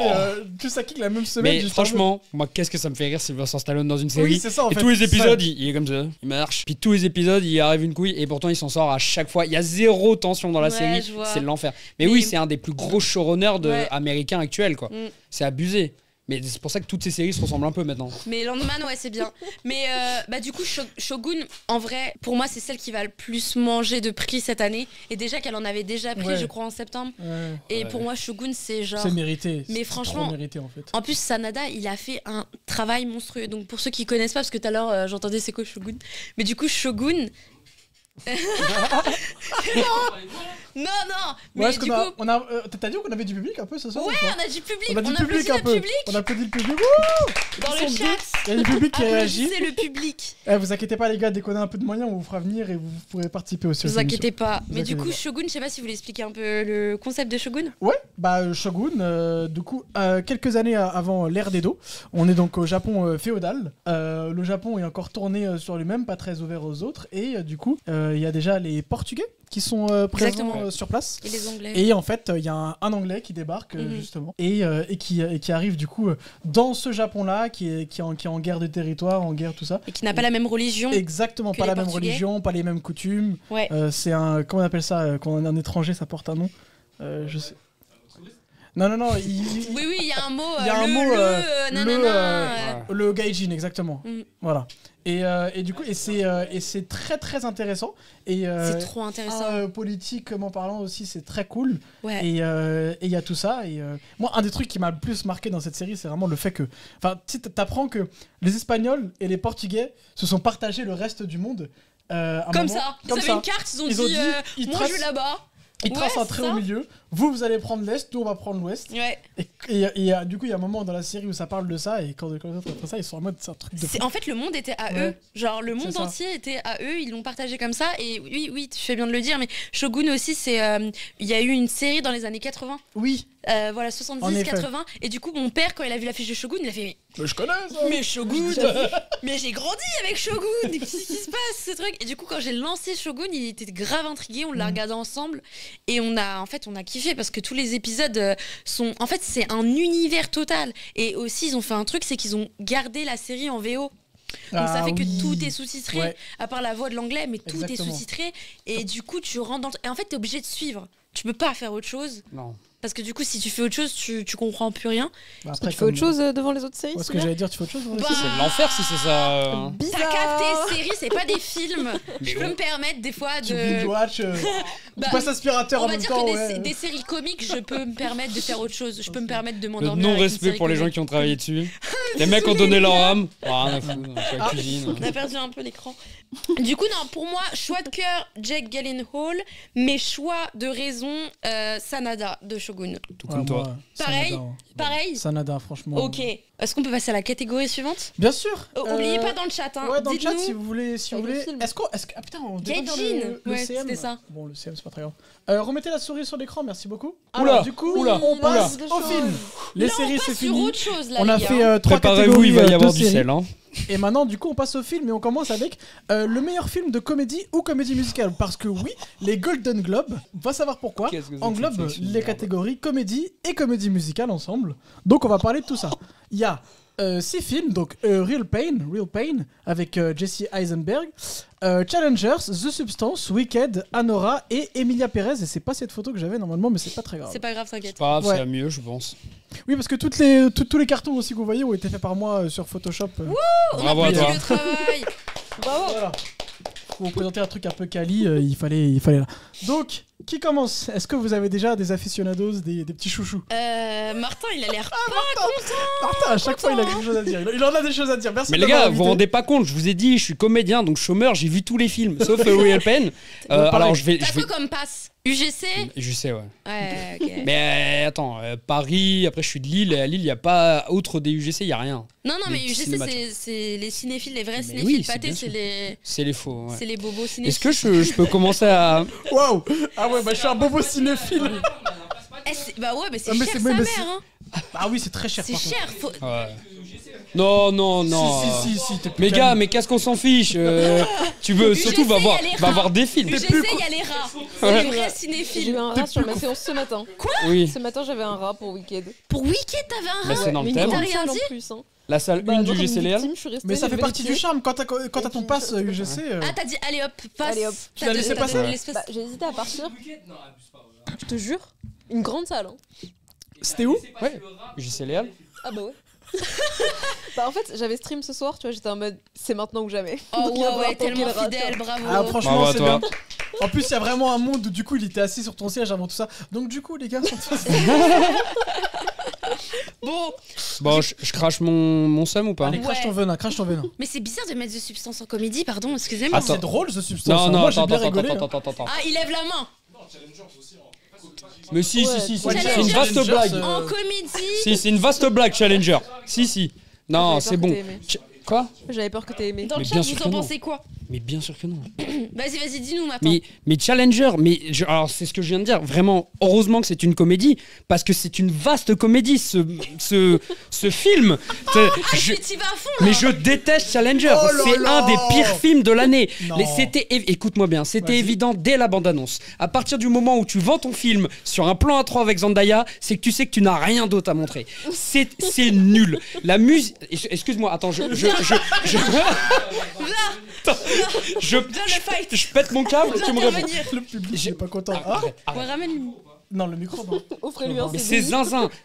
Tulsa King la même semaine.
Mais
juste
franchement, moi, qu'est-ce que ça me fait rire Sylvester Stallone dans une série.
Oui, c'est ça en
Et
fait.
tous les épisodes,
Ça-
il est comme ça, il marche. Puis tous les épisodes, il arrive une couille et pourtant il s'en sort à chaque fois. Il y a zéro tension dans la
Ouais,
série,
je vois.
c'est l'enfer. Mais
Mais-
oui, c'est un des plus gros showrunners
Ouais.
américains actuels, quoi.
Mm.
C'est abusé. Mais c'est pour ça que toutes ces séries se ressemblent un peu maintenant.
Mais Landman, ouais, c'est bien. Mais du coup, Shogun, en vrai, pour moi, c'est celle qui va le plus manger de prix cette année. Et déjà qu'elle en avait déjà pris,
Ouais.
je crois, en septembre.
Ouais.
Et pour moi, Shogun, c'est genre.
C'est mérité.
Mais
C'est
franchement,
trop mérité en fait.
En plus, Sanada, il a fait un travail monstrueux. Donc pour ceux qui connaissent pas, parce que tout à l'heure, j'entendais c'est quoi Shogun. Mais du coup, Shogun. Non, mais
Ouais, est-ce
du
qu'on
coup.
t'as dit qu'on avait du public un peu ce soir
Ouais,
ou pas
on a du public.
On a du public
applaudit
un
le
peu.
public.
On applaudit le public.
Dans
Ils
le
sont
chat.
Il y a du public qui réagit.
Applaudissez le public.
Vous inquiétez pas les gars, dès qu'on a un peu de moyens, on vous fera venir et vous pourrez participer aussi.
Vous inquiétez pas. Mais du
inquiétez
coup,
pas.
Shogun, je sais pas si vous voulez expliquer un peu le concept de Shogun.
Ouais, Shogun, du coup, quelques années avant l'ère d'Edo, on est donc au Japon féodal. Le Japon est encore tourné sur lui-même, pas très ouvert aux autres, et du coup, il y a déjà les Portugais qui sont présents
Exactement.
sur place.
Et les Anglais.
Et en fait, il y a un Anglais qui débarque justement et qui arrive du coup dans ce Japon-là, qui est en guerre de territoire, en guerre tout ça.
Et qui n'a pas la même religion.
Exactement,
que
pas
les
la même
Portugais.
religion, pas les mêmes coutumes.
Ouais.
C'est un, comment on appelle ça quand on est un étranger, ça porte un nom. Je sais. Non,
Oui, il y a un mot.
Il y a un mot,
nanana,
le gaijin, exactement.
Mm.
Voilà. Et du coup, c'est très très intéressant. Et
c'est trop intéressant.
politiquement parlant aussi, c'est très cool.
Ouais.
Et il y a tout ça. Et moi, un des trucs qui m'a le plus marqué dans cette série, c'est vraiment le fait que, enfin, tu t'apprends que les Espagnols et les Portugais se sont partagés le reste du monde. À un
Comme
moment.
ça. Ils
Comme
avaient
ça.
une carte, ils ont
Ils ont
dit,
dit, ils
moi
tracent-
je vais là-bas.
Ils tracent
Ouais,
un trait
c'est
au
ça.
milieu. Vous allez prendre l'est, nous on va prendre l'ouest.
Ouais.
Et du coup, il y a un moment dans la série où ça parle de ça. Et quand les autres après ça, ils sont en mode c'est un truc de.
En fait, le monde était à
Ouais.
eux. Genre, le
C'est
monde
ça.
entier était à eux. Ils l'ont partagé comme ça. Et oui, tu fais bien de le dire. Mais Shogun aussi, c'est. Il y a eu une série dans les années 80.
Oui.
Voilà,
En effet.
70-80. Et du coup, mon père, quand il a vu l'affiche de Shogun, il a fait
Je connais ça.
mais Shogun Mais j'ai grandi avec Shogun Qu'est-ce qui se passe, ce truc? Et du coup, quand j'ai lancé Shogun, il était grave intrigué. On l'a regardé ensemble. Et on a kiffé parce que tous les épisodes sont. En fait, c'est un univers total. Et aussi, ils ont fait un truc, c'est qu'ils ont gardé la série en VO. Donc ça fait que tout est sous-titré,
Ouais.
à part la voix de l'anglais, mais tout
Exactement.
est sous-titré. Et du coup, tu rentres dans. Et en fait, t'es obligé de suivre. Tu peux pas faire autre chose.
Non.
Parce que du coup, si tu fais autre chose, tu comprends plus rien.
Bah,
Tu fais autre chose devant les autres séries
Est-ce
c'est
que
bien
j'allais dire, tu fais autre chose
Bah,
C'est l'enfer si c'est ça.
T'as
Bizarre.
capté, série, c'est pas des films. Je peux me permettre des fois
Tu binge-watch,
Bah,
tu passes aspirateur
on
en
va
même
dire
temps.
que
ouais.
des séries comiques, je peux me permettre de faire autre chose. Je peux me permettre de
Le
m'endormir. avec une
non-respect
série
pour les gens
comique.
qui ont travaillé dessus. Les mecs ont donné leur âme. Ah, rien à foutre. C'est la cuisine.
On a perdu un peu l'écran. Du coup, non, pour moi, choix de cœur, Jake Gyllenhaal, mais choix de raison, Sanada de Shogun.
Tout comme toi.
Pareil.
Sanada,
Pareil.
Sanada, franchement.
Ok. Est-ce qu'on peut passer à la catégorie suivante?
Bien sûr.
Oubliez pas dans le chat, hein.
Ouais, dans le chat,
Dites-nous.
si vous voulez.
Avec le film.
Est-ce que. Ah putain, on devrait
Gaijin.
dire le
Ouais,
CM.
c'était ça.
Bon, le CM, c'est pas très grave. Remettez la souris sur l'écran, merci beaucoup.
Oula,
Alors, du coup,
oula,
on
oula.
passe
Des
au
choses.
film. Les
Là, on
séries,
passe
c'est
sur
fini.
autre chose, là,
On a
les gars.
fait trois
Préparez-vous,
catégories
il va y avoir
de
du
séries.
sel. Hein.
Et maintenant, du coup, on passe au film et on commence avec le meilleur film de comédie ou comédie musicale. Parce que oui, les Golden Globes, on va savoir pourquoi,
Qu'est-ce que c'est que
englobent
cette sélection de
les
merde.
catégories comédie et comédie musicale ensemble. Donc on va parler de tout ça. Il y a 6 films, donc Real Pain avec Jesse Eisenberg, Challengers, The Substance, Wicked, Anora et Emilia Perez. Et c'est pas cette photo que j'avais normalement, mais c'est pas très grave.
C'est pas grave, t'inquiète.
Pas grave,
Ouais.
c'est la mieux, je pense.
Oui, parce que tous les cartons aussi que vous voyez ont été faits par moi sur Photoshop.
Bravo à
On a
toi.
pris le travail.
Bravo.
Voilà. Pour vous présenter un truc un peu quali, il fallait là. Donc, qui commence? Est-ce que vous avez déjà des aficionados, des petits chouchous?
Martin, il a l'air pas
Martin, à chaque fois, il a quelque chose à dire. Il en a des choses à dire. Merci.
Mais
de
les
m'avoir
gars, vous vous
invité.
rendez pas compte, je vous ai dit, je suis comédien, donc chômeur, j'ai vu tous les films, sauf Real Pain. Alors je vais.
T'as quoi comme passe? UGC?
Je sais, ouais.
Ouais, ok.
Mais attends, Paris, après je suis de Lille, et à Lille, il n'y a pas, outre des UGC, il n'y a rien.
Non, mais
Les
UGC,
cinémas,
c'est les cinéphiles, les vrais
Mais
cinéphiles.
oui, c'est
Pâté,
bien
c'est
sûr.
les...
C'est les faux, ouais.
C'est les bobos
Est-ce
cinéphiles.
que je peux commencer à.
Waouh! Ah ouais, bah je suis un bobo cinéphile.
Bah ouais, mais c'est
Ah, mais
cher
c'est-
sa
mais
mère,
c'est-
hein.
Ah oui, c'est très cher
C'est
par contre.
cher.
Ouais. Non, non, non.
Si, t'es plus
Mais
calme.
gars, mais qu'est-ce qu'on s'en fiche Tu veux
UGC,
surtout va
y
voir,
a les
va
rats.
voir des films.
UGC, il y a les rats. C'est les vrais
J'ai
cinéphiles.
eu un rat sur ma séance ce matin.
Oui,
Ce matin, j'avais un rat pour Wicked.
Pour Wicked, t'avais un
mais
rat.
c'est dans
Mais
le
une
thème.
t'as
grande
rien
salle en
dit
plus. Hein.
La salle
Bah,
1
moi,
du
comme
GC Léal.
victime, je suis restée,
Mais ça
j'ai
fait partie du
vérifié.
charme quand t'as ton pass UGC.
Ah, t'as dit allez hop, passe.
Allez, hop.
Tu l'as laissé passer
l'espèce.
Bah, j'ai hésité à partir. Je te jure. Une grande salle. Hein.
C'était où?
Ouais, GC Léal.
Ah bah ouais. Bah en fait, j'avais stream ce soir, tu vois, j'étais en mode c'est maintenant ou jamais.
Oh
Donc, il va
ouais,
falloir
ouais,
tanker
tellement
le rat,
fidèle,
tu vois.
bravo.
Ah, franchement,
Bravo à
c'est
toi.
bien. En plus, il y a vraiment un monde où du coup, il était assis sur ton siège avant tout ça. Donc, du coup, les gars,
Bon,
Bon, je crache mon seum ou pas?
allez, crache ton venin, crache ton venin.
mais c'est bizarre de mettre de substance en comédie, pardon, excusez-moi.
Ah, c'est drôle ce substance.
Non,
hein.
non,
Moi, j'ai
attends,
bien
attends,
rigolé.
attends,
hein.
attends, attends.
Ah, il lève la main.
Mais si,
Ouais,
si, si,
ouais,
c'est une vaste
Challengers,
blague.
En comédie.
Si, c'est une vaste blague, Challenger. Si, si. Non,
J'avais
c'est
peur
bon.
que t'aies aimé.
Quoi?
J'avais peur que t'aies aimé.
Dans le
Mais
chat,
bien
vous
sûr
en
que non.
pensez quoi?
Mais bien sûr que non.
Vas-y, dis-nous maintenant.
Mais Challenger, alors c'est ce que je viens de dire. Vraiment, heureusement que c'est une comédie, parce que c'est une vaste comédie, ce film. Je-
Tu vas à fond.
mais je déteste Challenger.
Oh là
C'est
là.
un des pires films de l'année.
Non.
Écoute-moi bien, c'était
Vas-y.
évident dès la bande-annonce. À partir du moment où tu vends ton film sur un plan A3 avec Zendaya, c'est que tu sais que tu n'as rien d'autre à montrer. C'est nul. La musique. Excuse-moi, attends, je pète mon câble, tu me réponds.
Le public, j'ai pas content. Ah,
Ouais, ramène-lui.
non, le micro, non.
Offrez-lui un
Mais
CD.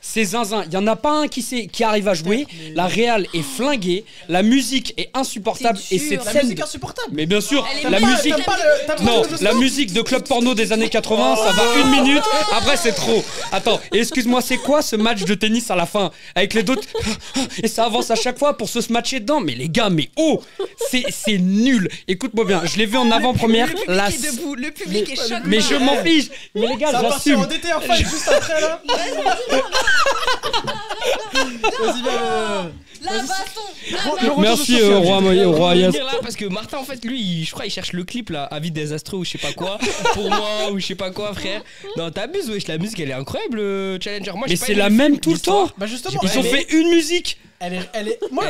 c'est zinzin. Il y en a pas un qui arrive à jouer. La réal est flinguée, la musique est insupportable
C'est
et
dur.
cette
La
scène.
musique insupportable.
Mais bien sûr,
Elle est
la
pas-
musique.
T'aimes pas le- t'aimes pas
Non,
le-
la musique de club porno des années 80, ça va une minute. Après, c'est trop. Attends, et excuse-moi, c'est quoi ce match de tennis à la fin avec les d'autres et ça avance à chaque fois pour se matcher dedans. Mais les gars, mais oh, c'est nul. Écoute-moi bien, je l'ai vu en avant-première.
Le public est debout, le public est choqué.
Mais je m'en fiche. Mais les gars,
Ça va partir
j'assume.
en DT fight juste après là. Vas-y, viens.
La baston.
Le retour
Merci,
de Sophia,
roi
j'ai-
Roi Yas.
Là, parce que Martin, en fait, lui, je crois, il cherche le clip là, avis désastreux ou je sais pas quoi, pour moi ou je sais pas quoi, frère. Non, t'abuses, wesh, la musique elle est incroyable, Challenger. Moi,
Mais
j'ai pas
c'est
aimé
la
le
même
film,
tout le
l'histoire.
temps.
Bah justement,
Ils ont fait une musique.
Elle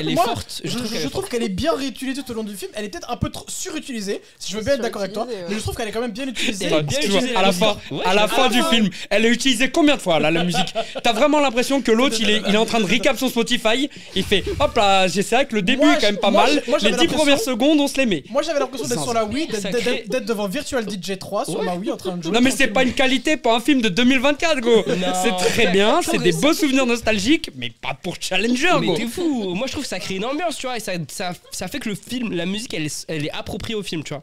est
forte.
Je trouve qu'elle est bien réutilisée tout au long du film. Elle est peut-être un peu trop surutilisée. Si je veux bien être d'accord avec toi,
Surutilisée, ouais.
mais je trouve qu'elle est quand même bien utilisée.
Elle est bien
Tu vois,
utilisée,
à
la
la
musique.
fin,
Ouais,
à la
je-
fin du film, elle est utilisée combien de fois là la musique? T'as vraiment l'impression que l'autre il est en train de recap son Spotify. Il fait hop là, c'est vrai que le début
Moi,
est quand même pas
moi,
mal.
moi, j'avais
Les 10 premières
l'impression-
secondes on se les met.
Moi j'avais l'impression d'être
Sans-
sur la Wii,
ça crée-
d'être devant Virtual DJ 3 sur ma Wii en train de jouer.
Non mais c'est pas une qualité pour un film de 2024 go. C'est très bien, c'est des beaux souvenirs nostalgiques, mais pas pour Challenger
Mais
go.
t'es fou. Moi, je trouve que ça crée une ambiance, tu vois, et ça fait que le film, la musique, elle est appropriée au film, tu vois.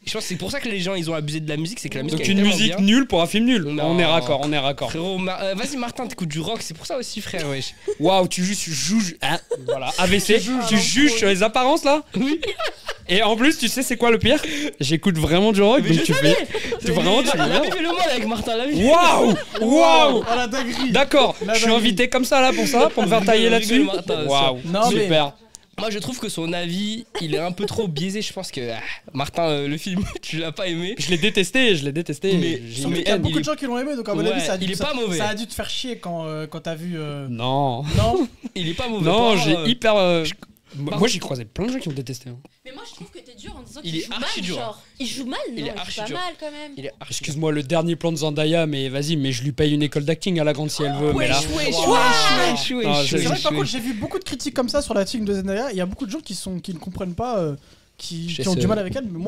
Je pense que c'est pour ça que les gens ils ont abusé de la musique, c'est que la musique
Donc
elle est
une
tellement
musique
bien.
nulle pour un film nul.
Non.
On est raccord, on est raccord.
Frérot, vas-y Martin, t'écoutes du rock, c'est pour ça aussi, frère, wesh.
Waouh, tu juges. Hein, voilà, AVC, tu juges sur les apparences là. Oui. Et en plus, tu sais c'est quoi le pire? J'écoute vraiment du rock, donc tu fais. Vraiment, tu
La
fais.
vie fait le mal avec Martin, la vie.
Waouh, waouh.
Ah la dinguerie.
D'accord,
La
je suis
dinguerie.
invité comme ça là pour ça, pour me faire tailler là-dessus.
Rigole, Martin,
Waouh,
Non, mais-
super.
Moi, je trouve que son avis, il est un peu trop biaisé. Je pense que Martin, le film, tu l'as pas aimé.
Je l'ai détesté.
Mais-
J'ai
Surtout
une
qu'il y a
haine.
beaucoup de gens qui l'ont aimé, donc à mon avis, ça a dû
il est pas mauvais.
ça a dû te faire chier quand t'as vu.
Non,
Non.
Il est pas mauvais.
non,
Pour avoir,
j'ai hyper. Moi, j'ai croisé plein de gens qui ont détesté. Hein.
Mais moi, je trouve que t'es dur en disant
Il
qu'il
est
joue
archi
mal,
dur.
genre. Il joue mal, non?
Il est
joue
archi
pas
dur.
mal quand même.
Il est archi
Excuse-moi, le dernier plan de Zendaya, mais vas-y, mais je lui paye une école d'acting à la grande si elle veut. Mais là,
wesh,
Ah,
C'est vrai que par contre, j'ai vu beaucoup de critiques comme ça sur la team de Zendaya. Il y a beaucoup de gens qui ne comprennent pas, qui ont du mal avec elle. Mais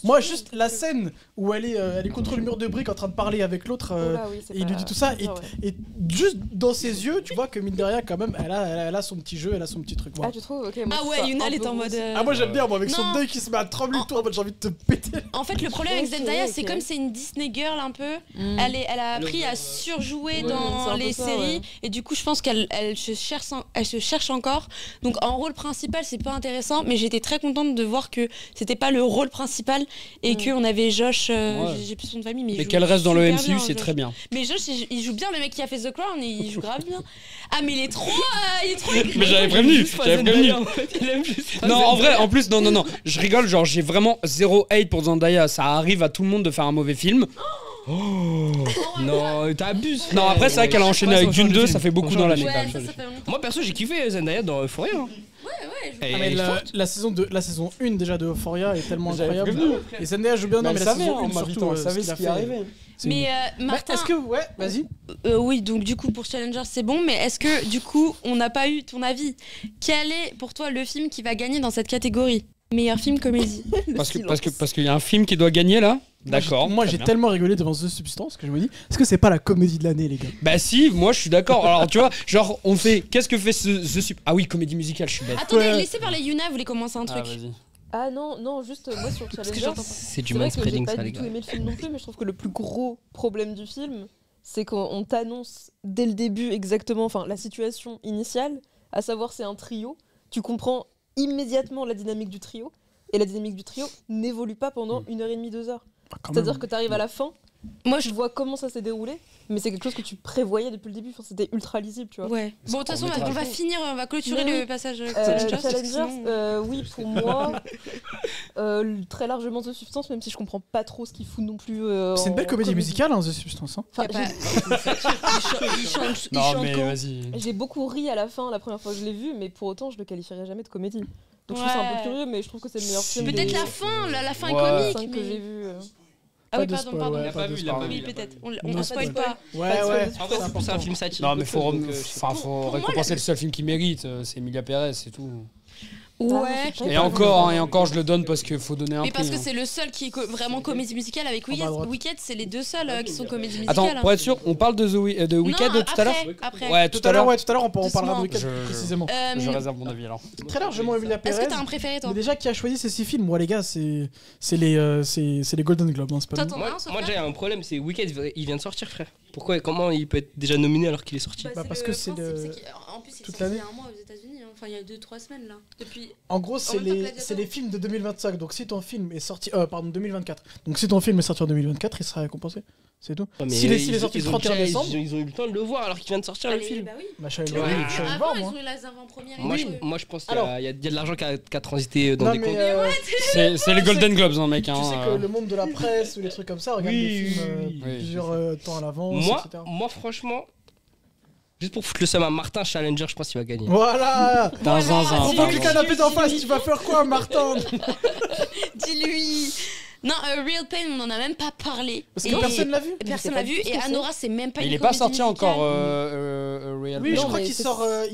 moi, juste la scène où elle est contre le mur de briques en train de parler avec l'autre,
Oula, oui, c'est
et il
pas-
lui dit tout ça,
c'est pas, ouais.
et juste dans ses yeux, tu vois que mine de rien, quand même, elle a son petit jeu, elle a son petit truc. Moi.
Ah, tu trouves? Ok, moi,
Ah
je trouve
ouais,
ça
Yuna,
un
elle
peu
est en
gros
mode.
aussi.
Ah, moi j'aime bien, moi, avec son
Non.
deuil qui se met à trembler tout, en mode j'ai envie de te péter.
En fait, le problème avec
Ok,
Zendaya, c'est
ok.
comme c'est une Disney girl un peu.
Mm.
Elle a appris à surjouer
Oui, c'est
dans
un peu
les
ça,
séries,
ouais.
et du coup, je pense qu'elle se cherche encore. Donc, en rôle principal, c'est pas intéressant, mais j'étais très contente de voir que c'était pas le rôle principal et qu'on avait Josh.
Ouais.
J'ai plus son de famille, mais il
mais
joue
qu'elle reste dans le
super
MCU,
bien,
c'est
Josh.
très bien.
Mais Josh, il joue bien, le mec qui a fait The Crown, il joue grave bien. Ah, mais il est trop aigri.
Mais j'avais prévenu, j'avais prévenu.
Il aime juste pas
Non, en
Zendaya.
vrai, en plus, non, je rigole, genre j'ai vraiment zéro hate pour Zendaya. Ça arrive à tout le monde de faire un mauvais film.
Non, t'abuses.
Non, après, c'est vrai qu'elle a enchaîné avec Dune 2, ça fait beaucoup dans l'année
Ouais,
quand même.
ça fait longtemps.
Moi, perso, j'ai kiffé Zendaya dans Euphoria. Hein.
Ouais,
Elle
Ah, mais
est forte.
la saison 1 déjà de Euphoria est tellement
J'avais
incroyable.
prévenu.
Et Zendaya joue bien, non, mais la saison 1
on
surtout,
savait
qu'il a
ce qui
fait.
arrivait.
Mais Martin,
Est-ce que. Ouais, vas-y.
oui, donc du coup pour Challenger c'est bon, mais est-ce que du coup on n'a pas eu ton avis? Quel est pour toi le film qui va gagner dans cette catégorie? Meilleur film comédie.
Parce qu'il y a un film qui doit gagner là. D'accord.
Moi,
très
j'ai
bien.
tellement rigolé devant The Substance que je me dis, est-ce que c'est pas la comédie de l'année, les gars?
Bah si, moi je suis d'accord. Alors tu vois, genre on fait, qu'est-ce que fait The Sup? Ah oui, comédie musicale, je suis bête.
Attendez,
Ouais.
laissez parler Yuna, vous voulez commencer un
Ah
truc.
vas-y.
Ah non, juste moi sur
que
Challenger,
j'entends pas.
C'est du
c'est vrai que j'ai
manspreading,
pas
ça, les
du tout
gars.
aimé le film non plus, mais je trouve que le plus gros problème du film, c'est qu'on t'annonce dès le début exactement, enfin la situation initiale, à savoir c'est un trio, tu comprends immédiatement la dynamique du trio, et la dynamique du trio n'évolue pas pendant 1h30, 2 heures. C'est-à-dire que tu arrives à la fin,
Moi,
je vois comment ça s'est déroulé, mais c'est quelque chose que tu prévoyais depuis le début, enfin, c'était ultra lisible, tu vois.
Ouais. Bon, de toute façon, on va finir, on va clôturer
Mais oui.
le passage.
Challengers, oui, pour moi, très largement The Substance, même si je comprends pas trop ce qu'il fout non plus.
C'est une belle
en
comédie musicale, hein, The Substance. Hein.
Enfin,
Il chante
Non mais
quand
vas-y.
j'ai beaucoup ri à la fin la première fois que je l'ai vu, mais pour autant je le qualifierais jamais de comédie. Donc je trouve ça un
Ouais.
peu curieux, mais je trouve que c'est le meilleur film.
Peut-être
des
la fin, la fin
Ouais.
est
5
comique.
que
mais-
j'ai vu.
Ah
Pas
oui,
de
pardon,
spoil,
pardon.
ouais,
Il a pas
de
vu, il a
spoil.
pas
Oui,
vu.
peut-être. On
No
ne spoil
spoil.
pas.
Ouais,
Pas de
ouais.
spoil.
En fait, c'est un film satirique.
Non mais faut,
donc, je sais pas.
faut
moi,
récompenser le seul film qui mérite, c'est Emilia Pérez, c'est tout.
Ouais.
Ah,
Et encore, je le donne parce qu'il faut donner un
Mais
prix.
parce que
hein.
c'est le seul qui est vraiment comédie musicale avec
En bas à
Wicked.
droite.
Wicked, c'est les deux seuls qui sont comédie musicale.
Attends,
hein.
pour être sûr, on parle de Wicked
Non,
tout à l'heure.
après.
Ouais,
Tout à l'heure, on parlera
Doucement.
de Wicked
Je-
précisément.
Je réserve mon avis alors.
Très largement Emilia
Est-ce
Pérez.
que t'as un préféré, toi
Mais déjà, qui a choisi ces 6 films? Moi, les gars, c'est les Golden Globes. Hein, c'est pas
Toi,
nous.
t'en as
Moi,
un,
moi
Sophia
déjà, il y a un problème, c'est Wicked, il vient de sortir, frère. Pourquoi et comment il peut être déjà nominé alors qu'il est sorti?
Bah, parce que c'est le-
En plus, il est
toute
sorti
l'année.
il y a un mois aux États-Unis. Enfin, il y a 2-3 semaines là. Depuis.
En gros, c'est
même temps que
les,
Gladiator.
c'est les films de 2025. Donc, si ton film est sorti. Pardon, 2024. Donc, si ton film est sorti en 2024, il sera récompensé. C'est tout.
Ouais, mais
S'il est sorti le
ont
31
déjà-
décembre.
ils ont eu le temps de le voir alors qu'il vient de sortir le
Allez,
film.
bah oui.
Bah, je savais
Ouais.
pas, je savais
Avant,
pas,
ils
moi.
ont eu les avant-premières. et
Moi,
tout.
moi, je pense qu'il
Alors-
y a de l'argent qui a transité dans
Non,
des
mais.
comptes.
C'est les Golden Globes, hein, mec.
Tu
hein,
sais que le monde de la presse ou les trucs comme ça regarde
Oui,
des films
oui,
oui.
plusieurs temps à l'avance,
Moi,
etc.
moi, franchement, juste pour foutre le seum à Martin Challenger, je pense qu'il va gagner.
Voilà.
T'es un zinzin.
On voit que le canapé d'en face, tu vas faire quoi, Martin?
Dis-lui. Non, Real Pain, on en a même pas parlé.
Parce
Et-
que personne l'a vu.
Personne l'a vu. Et Anora, c'est même pas
Mais
une
il est pas
comédie
sorti
musicale.
encore, Real
Oui, je
Pain.
crois
mais
qu'il
c'est-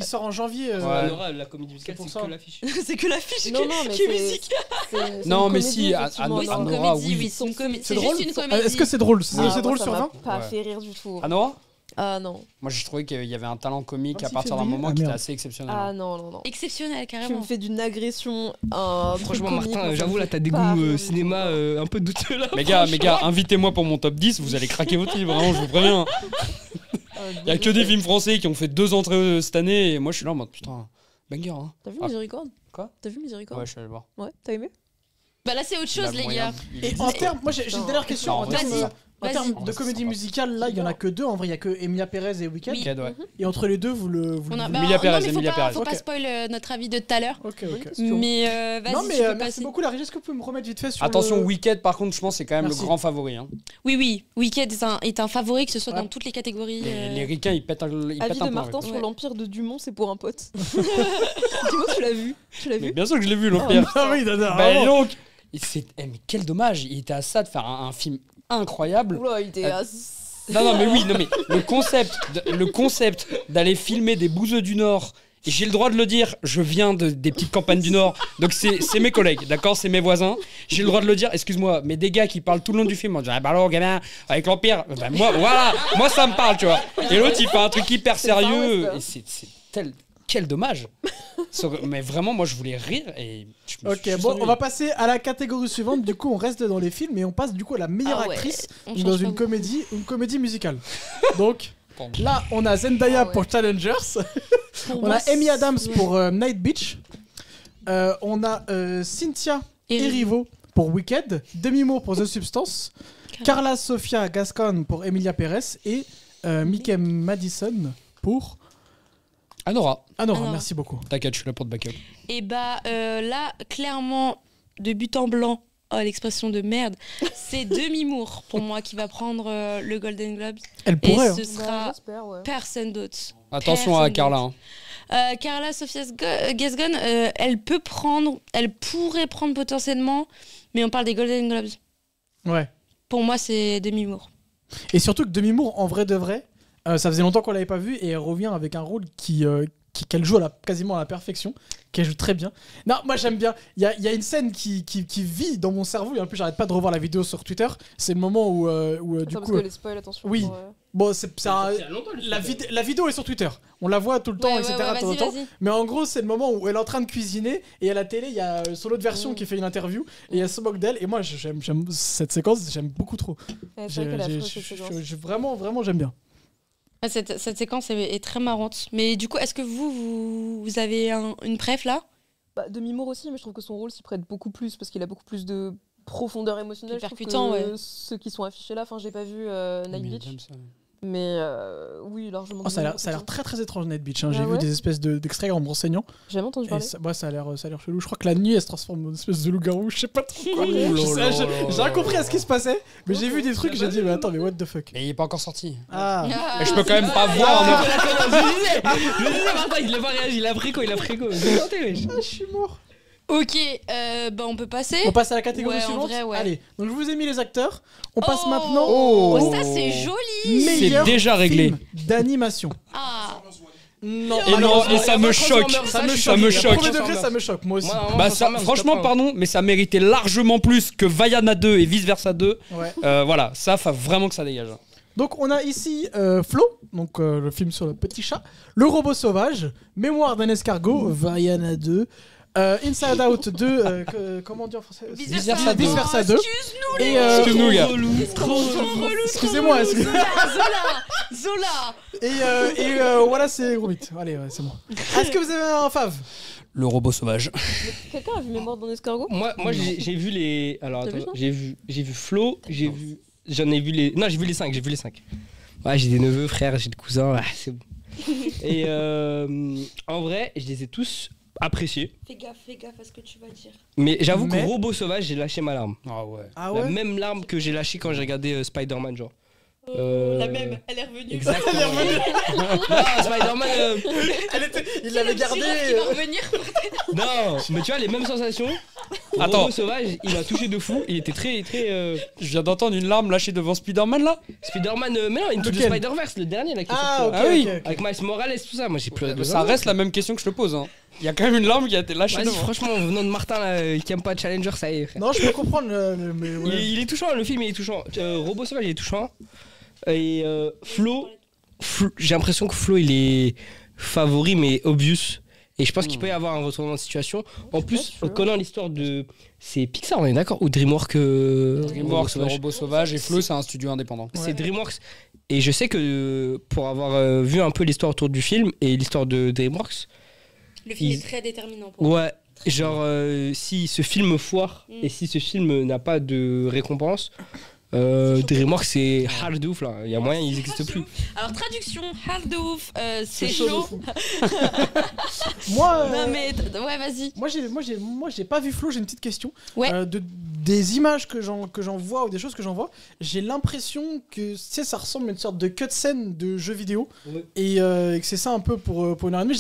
sort en janvier.
Ouais.
Anora, la comédie musicale,
C'est pour
c'est
ça.
que l'affiche.
C'est que l'affiche
Non, non, mais
qui est
c'est-
musicale.
c'est
Non,
une
mais
comédie,
si,
effectivement,
Oui, c'est une
non.
Anora,
comédie,
oui.
oui, c'est une comédie.
C'est
C'est
drôle.
juste une comédie.
Est-ce que c'est drôle? C'est
Ah,
c'est
moi,
drôle
ça
sur
m'a
20?
pas
Ouais.
fait rire du tout.
Anora
Ah non.
Moi, je trouvais qu'il y avait un talent comique à
26
partir d'un
février.
moment
Ah,
qui était
merde.
assez exceptionnel.
Ah non, non, non.
Exceptionnel,
Tu me
carrément.
fais d'une agression. Un truc
Franchement,
comique, moi,
Martin,
ça
j'avoue,
me
là,
fait
t'as des
pas
goûts
rire du
cinéma
tout.
un peu douteux là.
Les gars, invitez-moi pour mon top 10, vous allez craquer votre livre, vraiment, je vous préviens. Il y a que des films français qui ont fait 2 entrées cette année et moi je suis là en mode putain, banger hein.
T'as vu
Ah.
Miséricorde?
Quoi?
T'as vu Miséricorde?
Ouais, je suis allé le voir.
Ouais, t'as aimé?
Bah là, c'est autre chose, les gars.
Et en termes, moi j'ai une dernière question.
Non,
En termes,
vas-y.
en termes de
Vas-y.
comédie musicale, là il y en a que 2. En vrai, il y a que Emilia Pérez et Weekend.
Oui.
Ouais.
Et entre les deux, vous le.
On a-
vous-
bah,
Emilia
non,
Pérez,
mais faut
Emilia
pas-
Pérez.
Faut pas
Ok.
spoil notre avis de tout à l'heure.
Ok, ok.
Mais vas-y,
Non,
tu
mais
peux
merci
passer.
beaucoup, la régie. Est-ce que vous pouvez me remettre vite fait sur
Attention,
le...
Wicked par contre, je pense c'est quand même
Merci.
le grand favori. Hein.
Oui, Wicked est un favori, que ce soit
Ouais.
dans toutes les catégories.
Les ricains ils pètent un
Avis
plomb.
de Martin
avec
sur
Ouais.
l'Empire de Dumont, c'est pour un pote. Dis-moi, tu l'as vu? Tu l'as
Mais
vu?
bien sûr que je l'ai vu l'Empire.
Ah oui, d'accord.
Bah dis
vraiment.
donc mais quel dommage, il était à ça de faire un film incroyable.
Oula, il était.
Non mais oui, non mais le concept d'aller filmer des bouseux du Nord. Et j'ai le droit de le dire, je viens des petites campagnes du Nord, donc c'est mes collègues, d'accord, c'est mes voisins. J'ai le droit de le dire, excuse-moi, mais des gars qui parlent tout le long du film, on dit ah bah alors gamin, avec l'Empire, bah, moi ça me parle, tu vois. Et l'autre il fait un truc hyper
C'est Far
sérieux,
West, hein.
et c'est quel dommage. Mais vraiment, moi je voulais rire et je me suis
Ok,
juste
bon,
ennuyé.
on va passer à la catégorie suivante. Du coup, on reste dans les films et on passe du coup à la meilleure
Ah ouais,
actrice
on
dans
change
une
pas
comédie musicale. Donc
Pardon.
là, on a Zendaya
Ah ouais.
pour Challengers,
Pour
on
moi,
a Amy Adams
ouais.
pour Night Beach, on a Cynthia Erivo pour Wicked, Demi Moore pour The Substance, Carla Sofia Gascon pour Emilia Pérez et Mickey Madison pour
Anora,
Anora.
Anora.
Merci beaucoup.
t'inquiète, je suis là pour te backup.
Et bah là, clairement, de but en blanc, oh l'expression de merde, c'est Demi Moore pour moi qui va prendre le Golden Globe.
Elle
Et
pourrait.
ce
hein.
sera
J'espère, ouais.
personne d'autre.
Attention à
Personne
Carla.
d'autre.
Hein.
Carla Sofia Gascon, elle pourrait prendre potentiellement, mais on parle des Golden Globes.
Ouais.
Pour moi, c'est Demi Moore.
Et surtout que Demi Moore, en vrai de vrai, ça faisait longtemps qu'on l'avait pas vu et elle revient avec un rôle qui qu'elle joue quasiment à la perfection, qu'elle joue très bien. Non, moi j'aime bien. Il y a une scène qui vit dans mon cerveau et en plus j'arrête pas de revoir la vidéo sur Twitter. C'est le moment où du
Attends,
coup.
parce que les spoils, attention.
Oui. Bon, la
la
vidéo est sur Twitter. On la voit tout le temps,
Ouais,
etc.
ouais,
de temps en
vas-y,
temps.
vas-y.
Mais en gros, c'est le moment où elle est en train de cuisiner et à la télé, il y a sur l'autre version qui fait une interview et il y a se moque d'elle. Et moi, j'aime cette séquence, j'aime beaucoup trop.
Ouais, c'est vrai qu'elle est affreuse, cette séquence.
Vraiment, j'aime bien.
Ah, cette séquence est très marrante. Mais du coup, est-ce que vous avez une préf là?
Bah, Demi Moore aussi, mais je trouve que son rôle s'y prête beaucoup plus parce qu'il a beaucoup plus de profondeur émotionnelle.
Plus
Je trouve
percutant,
que
ouais.
ceux qui sont affichés là, enfin, j'ai pas vu Night Beach, mais oui, largement.
Oh, ça a
Demi
l'air
Moore,
très très étrange, Night Beach. Hein.
Ah
J'ai vu
ouais
des espèces d'extraits en me renseignant.
J'ai jamais entendu
Et
parler.
ça a l'air chelou. Je crois que la nuit, elle se transforme en une espèce de loup-garou. Je sais pas trop quoi.
Ouh là là
J'ai rien compris à ce qui se passait, mais j'ai vu des trucs. J'ai dit, mais attends, mais what the fuck.
Et il est pas encore sorti.
Ah.
Ah,
Et je peux quand même pas voir.
Je me disais, Martin, il a pas réagi, il a pris quoi, J'ai tenté, wesh.
Je suis mort.
Ok, bah on peut passer.
On passe à la catégorie
Ouais, en
suivante.
vrai, ouais.
Allez, donc je vous ai mis les acteurs. On passe
Oh.
maintenant
Oh.
Oh, ça c'est joli.
meilleur
C'est déjà réglé.
film d'animation.
Ah.
Non,
Et non, et ça me choque. Ça me choque.
Premier degré, ça me choque. Moi aussi.
Bah ça, franchement, pardon, mais ça méritait largement plus que Vaiana 2 et Vice Versa 2.
Ouais.
Voilà, ça, faut vraiment que ça dégage.
Donc on a ici Flo, donc le film sur le petit chat, Le robot sauvage, Mémoire d'un escargot, Vaiana 2, Inside Out 2, comment dire en français
Vice versa
Vice versa 2.
Excuse-nous
Et
Excuse-nous, gars.
excusez-moi.
Zola.
Et voilà, c'est Gromit. Allez, ouais, c'est bon. Est-ce que vous avez un fave?
Le robot sauvage.
Quelqu'un a vu Mémoire d'un escargot?
Moi j'ai vu les. Alors
T'as vu
attends,
ça
j'ai vu Flo, j'en ai vu les. Non, j'ai vu les 5, Ouais, j'ai des neveux, frères, j'ai des cousins, c'est bon. Et en vrai, je les ai tous appréciés.
Fais gaffe à ce que tu vas dire.
Mais j'avoue
Mais-
que Robot Sauvage, j'ai lâché ma larme.
Ah ouais.
Ah
La
ouais.
même larme que j'ai lâchée quand j'ai regardé Spider-Man, genre.
La même, elle est revenue.
Exactement. Non, Spider-Man.
Il l'avait gardé.
Il va revenir.
Non, mais tu vois, les mêmes sensations.
Attends.
Robot Sauvage, il m'a touché de fou. Il était très.
Je viens d'entendre une larme lâchée devant Spider-Man là.
Spider-Man, mais non, Into the
Lequel
Spider-verse, le dernier là qui est
Ah,
sorti.
ok,
Ah oui.
ok, ok.
Avec Miles Morales, tout ça, moi j'ai pleuré de
Ça reste la même question que je te pose. Hein. Il y a quand même une larme qui a été lâchée
Vas-y,
devant.
franchement, venant de Martin là, qui aime pas Challenger, ça y est, frère.
Non, je peux comprendre, mais ouais.
Il est touchant, le film il est touchant. Robot Sauvage il est touchant. Et Flo, j'ai l'impression que Flo il est favori mais obvious. Et je pense qu'il peut y avoir un retournement de situation. En plus,
sûr.
connaissant l'histoire de. C'est Pixar, on est d'accord? Ou DreamWorks
DreamWorks, le robot sauvage et Flo, c'est un studio indépendant.
C'est DreamWorks. Et je sais que pour avoir vu un peu l'histoire autour du film et l'histoire de DreamWorks,
Le film
Il-
est très déterminant pour moi.
ouais, genre si ce film foire et si ce film n'a pas de récompense, DreamWorks c'est hard de ouf là. Il y a moyen, ils n'existent plus.
Alors traduction, hard de ouf, c'est
chaud de
chaud.
fou. Moi,
Non mais ouais vas-y.
moi, j'ai pas vu Flo. J'ai une petite question.
Ouais.
Des images que j'en vois ou des choses que j'en vois, j'ai l'impression que tu sais, ça ressemble à une sorte de cutscene de jeu vidéo
Ouais.
et que c'est ça un peu pour une heure et demie.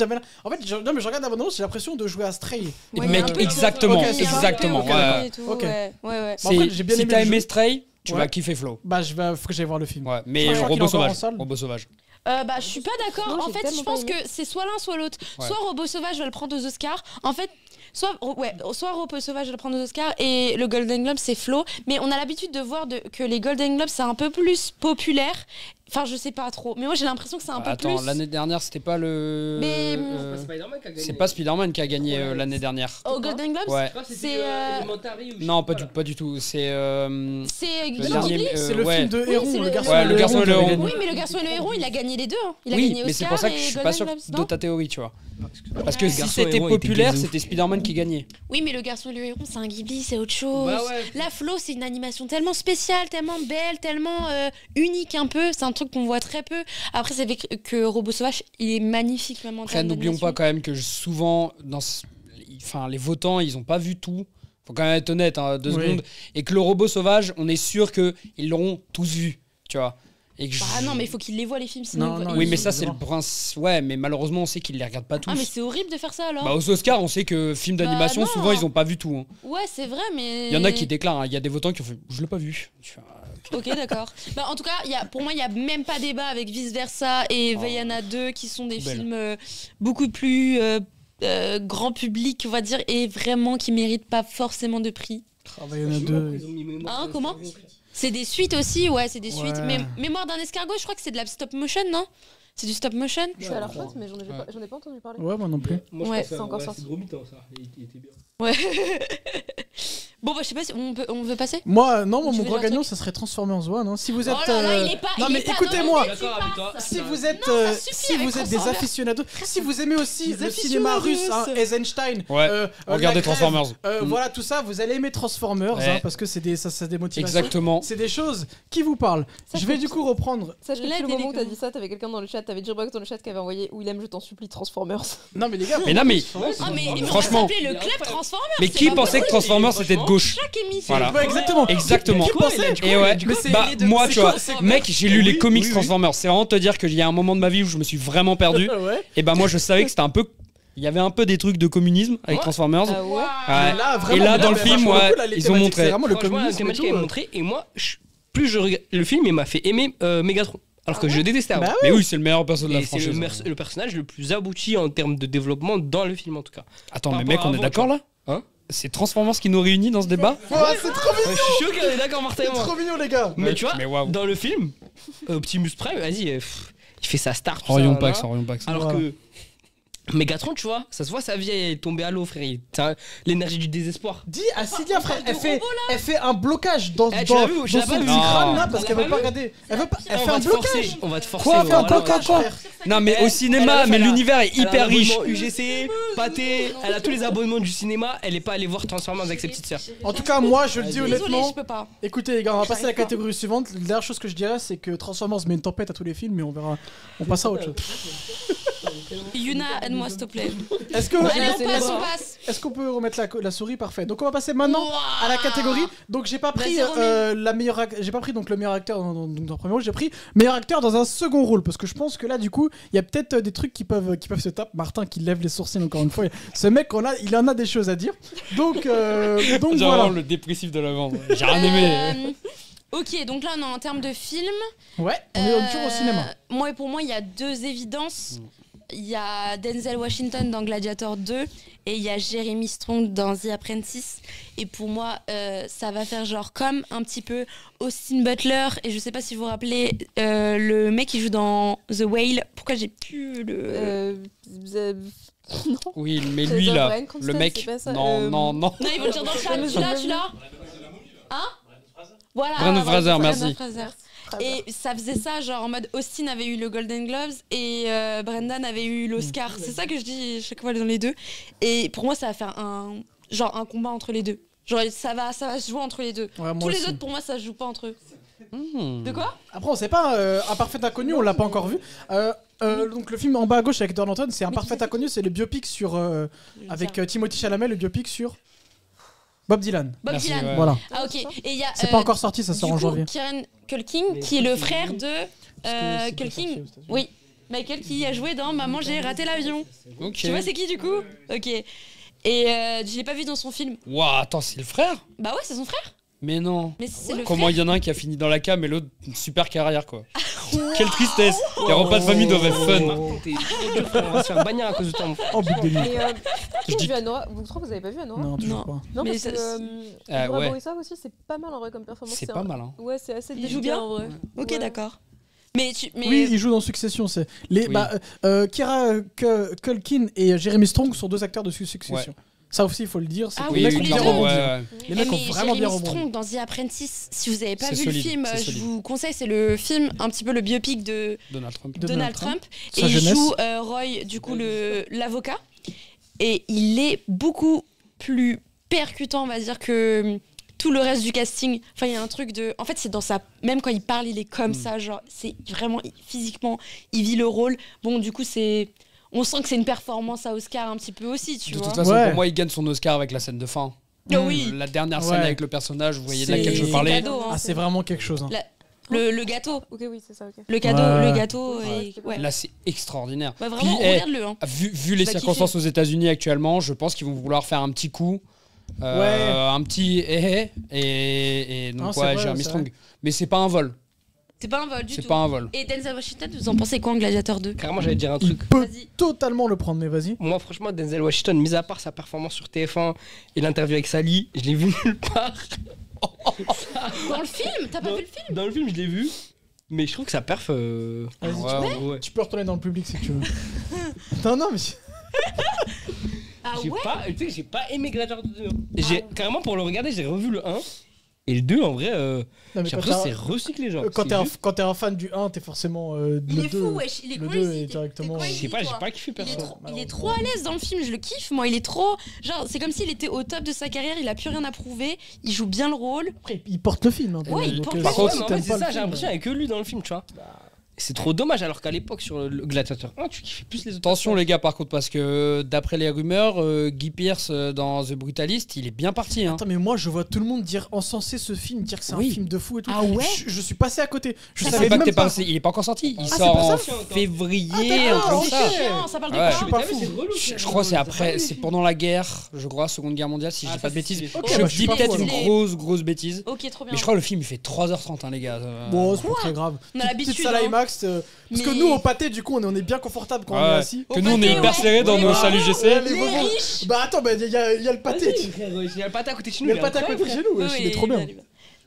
En fait, non mais je regarde la bande-annonce, j'ai l'impression de jouer à Stray.
Ouais,
Mec,
il y a un peu de-
exactement,
Ok, c'est ça.
exactement.
Ok,
ouais.
Et tout,
Ok.
ouais.
Bah, en
C'est-
fait, j'ai bien
si
aimé
t'as
le
aimé
jeu.
Stray, tu
Ouais.
vas kiffer Flo.
Bah, faut que j'aille voir le film.
Ouais, mais
Je crois qu'il est
robot
encore en
sauvage.
salle.
Robot sauvage.
Bah je suis pas d'accord.
Non,
En
j'ai
fait,
tellement
je pense
pas aimé.
que c'est soit l'un soit l'autre.
Ouais.
Soit Robot Sauvage va le prendre aux Oscars. En fait, soit Robot Sauvage va le prendre aux Oscars et le Golden Globe c'est Flo. Mais on a l'habitude de voir que les Golden Globes c'est un peu plus populaire. Enfin, je sais pas trop. Mais moi j'ai l'impression que c'est un peu
Attends,
plus.
l'année dernière, c'était pas le.
Mais-
Spider-Man qui a gagné.
C'est pas Spider-Man qui a gagné
Ouais,
l'année dernière.
Au Golden Globes,
Ouais.
c'est
Non, pas du tout. C'est.
c'est
Le
Ghibli.
dernier.
C'est le
ouais.
film de
Oui,
Héron,
c'est
le
le-
garçon
Ouais,
et
le garçon et le
qui avait
héron.
gagné.
Oui, mais le garçon et le héron, il a gagné les deux. Hein. Il a
Oui,
gagné
mais c'est pour ça que
Oscar
je
et
suis pas
Golden
sûr
Globes,
de
non
ta théorie, tu vois. Parce que
Ouais.
si
Garçon
c'était
héron, il était
populaire,
gazou.
c'était Spider-Man qui gagnait.
Oui, mais le garçon et le héron, c'est un Ghibli, c'est autre chose.
Bah ouais.
La Flo, c'est une animation tellement spéciale, tellement belle, tellement unique un peu. C'est un truc qu'on voit très peu. Après, c'est vrai que Robot Sauvage, il est magnifique même en
Après,
termes
n'oublions pas
d'animation.
quand même que souvent, enfin, les votants, ils ont pas vu tout. Faut quand même être honnête, hein, 2
Oui.
secondes. Et que le robot sauvage, on est sûr qu'ils l'auront tous vu, tu vois. Et que
Bah non, mais il faut qu'il les voit les films, sinon.
Non, non,
Oui,
ils
mais
sont
ça, c'est le
évidemment.
prince. Ouais, mais malheureusement, on sait qu'ils les regardent pas tous.
Ah, mais c'est horrible de faire ça alors.
Bah, aux Oscars, on sait que films d'animation,
non.
souvent, ils ont pas vu tout. Hein.
Ouais, c'est vrai, mais.
Il y en a qui déclarent, hein. Il y a des votants qui ont fait je l'ai pas vu. Je fais,
Ok, d'accord. Bah, en tout cas, pour moi, il n'y a même pas débat avec Vice Versa et Vaiana 2 qui sont des
Belle.
films beaucoup plus grand public, on va dire, et vraiment qui méritent pas forcément de prix.
Il y en a deux.
Hein, comment? C'est des suites aussi, ouais, c'est des
Ouais.
suites. Mais Mémoire d'un escargot, je crois que c'est de la stop motion, non? C'est du stop motion?
Je suis à la retraite, mais j'en ai pas entendu parler.
Ouais, moi non plus.
Moi, je
Ouais,
pense que
c'est encore sorti.
C'est gros mytho, ça. Il était bien.
Ouais. Bon, bah, je sais pas si on veut passer.
Moi, non,
Tu
mon
veux
grand
dire un
gagnant,
truc
ça serait Transformers One. Hein. Si vous êtes.
Oh là là, il est pas.
Non,
il
mais
est pas-
écoutez-moi.
non, mais
D'accord avec toi.
Si vous êtes,
Non, ça suffit
si
avec
vous êtes des
Transformers.
aficionados, si vous aimez aussi
Des
le cinéma russe, hein,
aficionados.
Eisenstein,
Ouais, regardez
La Grève,
Transformers.
voilà tout ça, vous allez aimer Transformers,
Ouais.
hein, parce que c'est des motivations.
Exactement.
C'est des choses qui vous parlent.
Ça,
Je vais
faut-
du coup reprendre.
Sache que
La
depuis le moment où t'as
télécommande.
dit ça, t'avais quelqu'un dans le chat, t'avais Jirbox dans le chat qui avait envoyé Willem, je t'en supplie, Transformers.
Non mais les gars.
Mais non, mais
Ah, mais
franchement.
on s'appelait le club Transformers.
Mais
c'est
qui
pas
pensait que
possible.
Transformers c'était de gauche?
Chaque émission.
Voilà.
Ouais, exactement.
Exactement.
Qui pensait
Et ouais,
Mais c'est
bah
les deux.
moi
C'est
tu
quoi,
vois,
c'est-
mec, j'ai lu les
Oui,
comics
oui, oui.
Transformers. C'est vraiment te dire qu'il y a un moment de ma vie où je me suis vraiment perdu.
Ouais.
Et bah moi je savais que c'était un peu, il y avait un peu des trucs de communisme avec
Ouais.
Transformers.
Ah ouais.
Ouais.
Là, vraiment,
Et là, dans le
mais
film,
franchement,
ouais,
là, les
ils ont
thématiques,
montré.
c'est vraiment le
Franchement, la
communisme et
thématique
tout,
elle est montrée. Et moi, plus je regarde le film, il m'a fait aimer Megatron. Alors que je détestais avant.
Bah
Mais oui, c'est le meilleur perso de la
Et c'est
franchise.
le personnage le plus abouti en termes de développement dans le film en tout cas.
Attends,
Par
mais mec,
rapport
on
à
est
avant,
d'accord là
Hein
C'est Transformers qui nous réunit dans ce débat?
Ouais, c'est trop
Ouais, je suis sûr qu'on est d'accord Martin et
c'est
moi.
trop mignon les gars.
Mais tu vois,
Mais waouh.
dans le film, Optimus Prime, vas-y, il fait sa star. tout
Orion
ça,
Pax,
là.
Orion Pax.
Alors
Voilà.
que Megatron, tu vois, ça se voit, sa vie est tombée à l'eau, frère. L'énergie du désespoir.
Dis à Cydia frère, elle fait un blocage dans
Eh, tu l'as vu,
dans
je l'ai
son
pas
petit
vu.
crâne
Non.
là parce
On
qu'elle
l'a
veut
pas
pas
vu.
regarder. Elle veut pas. Elle
On
fait
va
un
te
blocage.
forcer. On va te forcer.
Quoi,
voilà,
quoi,
voilà.
quoi Non mais au cinéma, mais l'univers est hyper riche.
UGC, Pâté, elle a tous les abonnements du cinéma, elle est pas allée voir Transformers avec ses petites sœurs.
En tout cas, moi je le dis
Désolée,
honnêtement.
je peux pas.
Écoutez les gars, on va passer à la catégorie suivante. La dernière chose que je dirais, c'est que Transformers met une tempête à tous les films, mais on verra. On passera à autre chose.
Yuna, aide-moi s'il te plaît.
Est-ce que
Allez,
c'est
on passe,
bon.
on passe.
est-ce qu'on peut remettre la souris? Parfait. Donc on va passer maintenant
Ouah.
à la catégorie. Donc j'ai pas pris
Vas-y, Romy.
la meilleure j'ai pas pris donc le meilleur acteur dans le premier rôle, j'ai pris meilleur acteur dans un second rôle parce que je pense que là du coup, il y a peut-être des trucs qui peuvent se taper. Martin qui lève les sourcils encore une fois. Ce mec il en a des choses à dire. Donc voilà.
le dépressif de la vente. J'ai rien aimé.
Ok, donc là, on est en termes de film.
Ouais, on est toujours au cinéma.
Pour moi, il y a deux évidences. Il y a Denzel Washington dans Gladiator 2 et il y a Jeremy Strong dans The Apprentice. Et pour moi, ça va faire genre comme un petit peu Austin Butler. Et je sais pas si vous vous rappelez le mec qui joue dans The Whale. Pourquoi j'ai plus le.
Oui, mais
C'est
lui
The
là,
Bryan Cranston,
le mec.
c'est pas ça,
Non, non, non.
Non, ils vont le dire dans le chat. Tu l'as Hein Voilà.
Brandon Fraser,
Brandon
merci.
Fraser. Et ça faisait ça, genre en mode Austin avait eu le Golden Globes et Brendan avait eu l'Oscar. C'est ça que je dis chaque fois dans les deux. Et pour moi, ça va faire un combat entre les deux. Genre ça va se jouer entre les deux.
Ouais, moi
Tous les
aussi.
autres, pour moi, ça se joue pas entre eux.
Hmm.
De quoi?
Après, on sait pas, un parfait inconnu, on l'a pas encore vu. Donc le film en bas à gauche avec Edward Norton, c'est un
Mais
parfait
qui c'est
inconnu, c'est le biopic sur avec Timothée Chalamet, le biopic sur Bob Dylan.
Bob
Merci,
Dylan.
ouais.
Voilà.
Ah ok. Et il y a.
C'est pas encore sorti, ça sort en janvier.
Kieran Culkin, qui est le frère de
c'est pas
Culkin.
sorti aux États-Unis.
Oui. Michael qui a joué dans Maman j'ai raté l'avion.
Ok.
Tu vois c'est qui du coup? Ok. Et je l'ai pas vu dans son film.
Waouh, attends, c'est le frère?
Bah ouais, c'est son frère.
Mais non.
Mais c'est le
Comment
frère.
il y en a un qui a fini dans la cam et l'autre une super carrière quoi. Quelle tristesse. Les repas de famille doivent être fun.
T'es trop dur, frère, on va se faire bannir à cause de toi, mon frère.
Oh, but de nuit.
Mais
Je
qui
dis-
a vu Anora Vous trois, vous avez pas vu Anora?
Non, toujours
Non.
pas.
Non,
Mais
parce
ça-
que
Ah,
Laura
ouais.
Borisov aussi, c'est pas mal en vrai comme performance.
C'est pas mal hein.
Ouais, c'est assez
Il
délicat,
joue bien
en vrai.
Ok,
Ouais.
d'accord. Mais
Oui, il joue dans Succession. C'est les
Oui.
Kira Culkin et Jeremy Strong sont deux acteurs de Succession. Ça aussi, il faut le dire. C'est
Ah
que
oui,
les
tous
mecs ont
les
bien
deux.
rebondi.
ouais.
Les mecs ont
mais
vraiment bien
Jeremy
rebondi.
Strong dans The Apprentice, si vous n'avez pas
C'est
vu
solide,
le film,
c'est
je
solide.
vous conseille, c'est le film, un petit peu le biopic de
Donald Trump.
Donald Trump. Et
Sa
il
jeunesse.
joue Roy, du coup, l'avocat. Et il est beaucoup plus percutant, on va dire, que tout le reste du casting. Enfin, il y a un truc de... En fait, c'est dans sa... Même quand il parle, il est comme ça, genre, c'est vraiment... Physiquement, il vit le rôle. Bon, du coup, c'est... On sent que c'est une performance à Oscar un petit peu aussi, tu
De
vois.
toute façon,
Ouais.
pour moi, il gagne son Oscar avec la scène de fin.
Ah oui.
La dernière scène
Ouais.
avec le personnage, vous voyez de
C'est-
laquelle je
c'est
parlais.
cadeau, hein.
Ah, c'est vraiment quelque chose. hein.
Le gâteau.
Ok, oui, c'est ça, ok.
Le cadeau,
Ouais.
le gâteau.
Ouais,
Et...
c'est
Ouais.
Là, c'est extraordinaire.
Bah, vraiment,
Puis,
regarde-le. Hein.
Vu les
vas
circonstances aux États-Unis actuellement, je pense qu'ils vont vouloir faire un petit coup Un petit et
Non,
donc
c'est
ouais,
vrai,
Jeremy
c'est
Strong. Mais c'est pas un vol.
C'est pas un vol du
C'est
tout.
pas un vol.
Et Denzel Washington, vous en pensez quoi en Gladiator 2?
Carrément, j'allais te dire un
Il
truc.
peut
Vas-y.
totalement le prendre, mais vas-y.
Moi, franchement, Denzel Washington, mis à part sa performance sur TF1 et l'interview avec Sally, je l'ai vu nulle part.
Dans le film? T'as pas vu le film?
Dans le film, je l'ai vu. Mais je trouve que sa perf.
Vas-y,
ouais.
Tu peux retourner dans le public si tu veux. non, mais.
Ah
J'ai
ouais?
pas, tu sais que j'ai pas aimé Gladiator 2. Carrément, pour le regarder, j'ai revu le 1. Et le 2, en vrai,
Non, mais
j'ai l'impression que c'est recyclé, genre.
quand
C'est
t'es un fan du 1, t'es forcément.
Il
le
est
2.
fou, wesh. Il est
le
quoi
2
ici?
est directement-
T'es quoi
Je sais
ici,
pas, j'ai
toi?
pas kiffé
Il est,
perso.
trop, il est trop à l'aise dans le film, je le kiffe. Moi, il est trop. Genre, c'est comme s'il était au top de sa carrière, il a plus rien à prouver, il joue bien le rôle.
Après, il porte le film. Hein,
Ouais, il
donc,
porte le
si
Par
film.
contre,
t'aimes
en fait,
pas
c'est
le
ça, j'ai
film,
l'impression qu'il y a que lui dans le film, tu vois. C'est trop dommage, alors qu'à l'époque, sur le Gladiator 1, tu kiffais plus les autres.
Attention les gars par contre parce que d'après les rumeurs, Guy Pearce dans The Brutalist, il est bien parti. Hein.
Attends, mais moi je vois tout le monde dire encenser ce film, dire que c'est
Oui.
un film de fou et tout.
Ah ouais?
Je suis passé à côté. Je
Je
savais
sais pas que
même
t'es
pas.
pas, il est pas encore sorti. Il
Ah, c'est
sort
pour
en
ça
février,
Ah,
un truc comme
ok.
ça.
Chiant, ça parle de
Ouais.
quoi?
Je suis pas fou.
Je crois que c'est après, c'est pendant la guerre, je crois, Seconde Guerre mondiale, si je dis pas de bêtises.
Ok,
Je
bah, je suis
dis
pas
peut-être
fou,
une
alors.
grosse bêtise.
Ok, trop bien.
Mais je crois que le film il fait 3h30 hein, les gars.
Bon, c'est pas très grave.
On a l'habitude,
Petite salle
hein.
IMAX. Parce que
Mais-
nous au pâté, du coup, on est bien confortable quand on
Ouais.
est assis.
Que nous on est
pâté,
hyper
ouais.
serrés dans
Oui,
nos
bah,
salles UGC.
Les
Les
bonbons.
riches.
Bah attends, bah il y a le pâté.
Il y a le pâté à côté de chez
Il
nous.
y a le pâté à côté de chez nous, wesh, il est trop bien.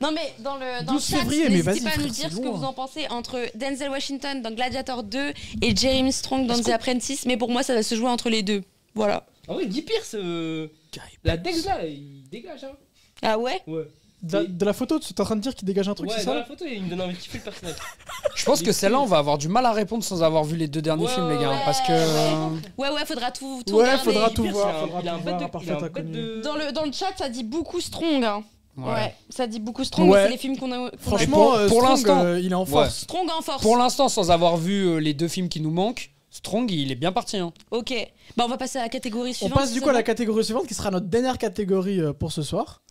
Non mais dans le
12
chat,
février, mais
n'hésitez
vas-y,
pas à nous
frère,
dire
c'est
ce que
loin.
vous en pensez entre Denzel Washington dans Gladiator 2 et Jeremy Strong dans The Apprentice, mais pour moi ça va se jouer entre les deux. Voilà.
En vrai, Guy Pearce, la Dex là, il dégage, hein.
Ah ouais?
Ouais.
De la photo, tu es en train de dire qu'il dégage un truc,
Ouais,
c'est
dans
ça
la photo, il me donne envie de kiffer le personnage.
Je pense que celle-là on va avoir du mal à répondre sans avoir vu les deux derniers
Ouais,
films les gars.
ouais,
Parce que.
Ouais, faudra tout
Ouais,
regarder.
faudra tout
Pierce,
voir,
il
faudra
a un
tout
bête
voir,
de-
à part
il a
fait
un
inconnu.
bête de-
Dans le chat, ça dit beaucoup Strong. Hein.
Ouais.
Ouais, ça dit beaucoup Strong,
Ouais.
mais c'est les films qu'on a.
Franchement,
pour
Strong,
l'instant-
il est en
Ouais.
force.
Strong en force.
Pour l'instant, sans avoir vu les deux films qui nous manquent, Strong il est bien parti. Hein.
Ok. Bah on va passer à la catégorie
On
suivante.
passe du
c'est
coup à la
bon
catégorie suivante qui sera notre dernière catégorie pour ce soir.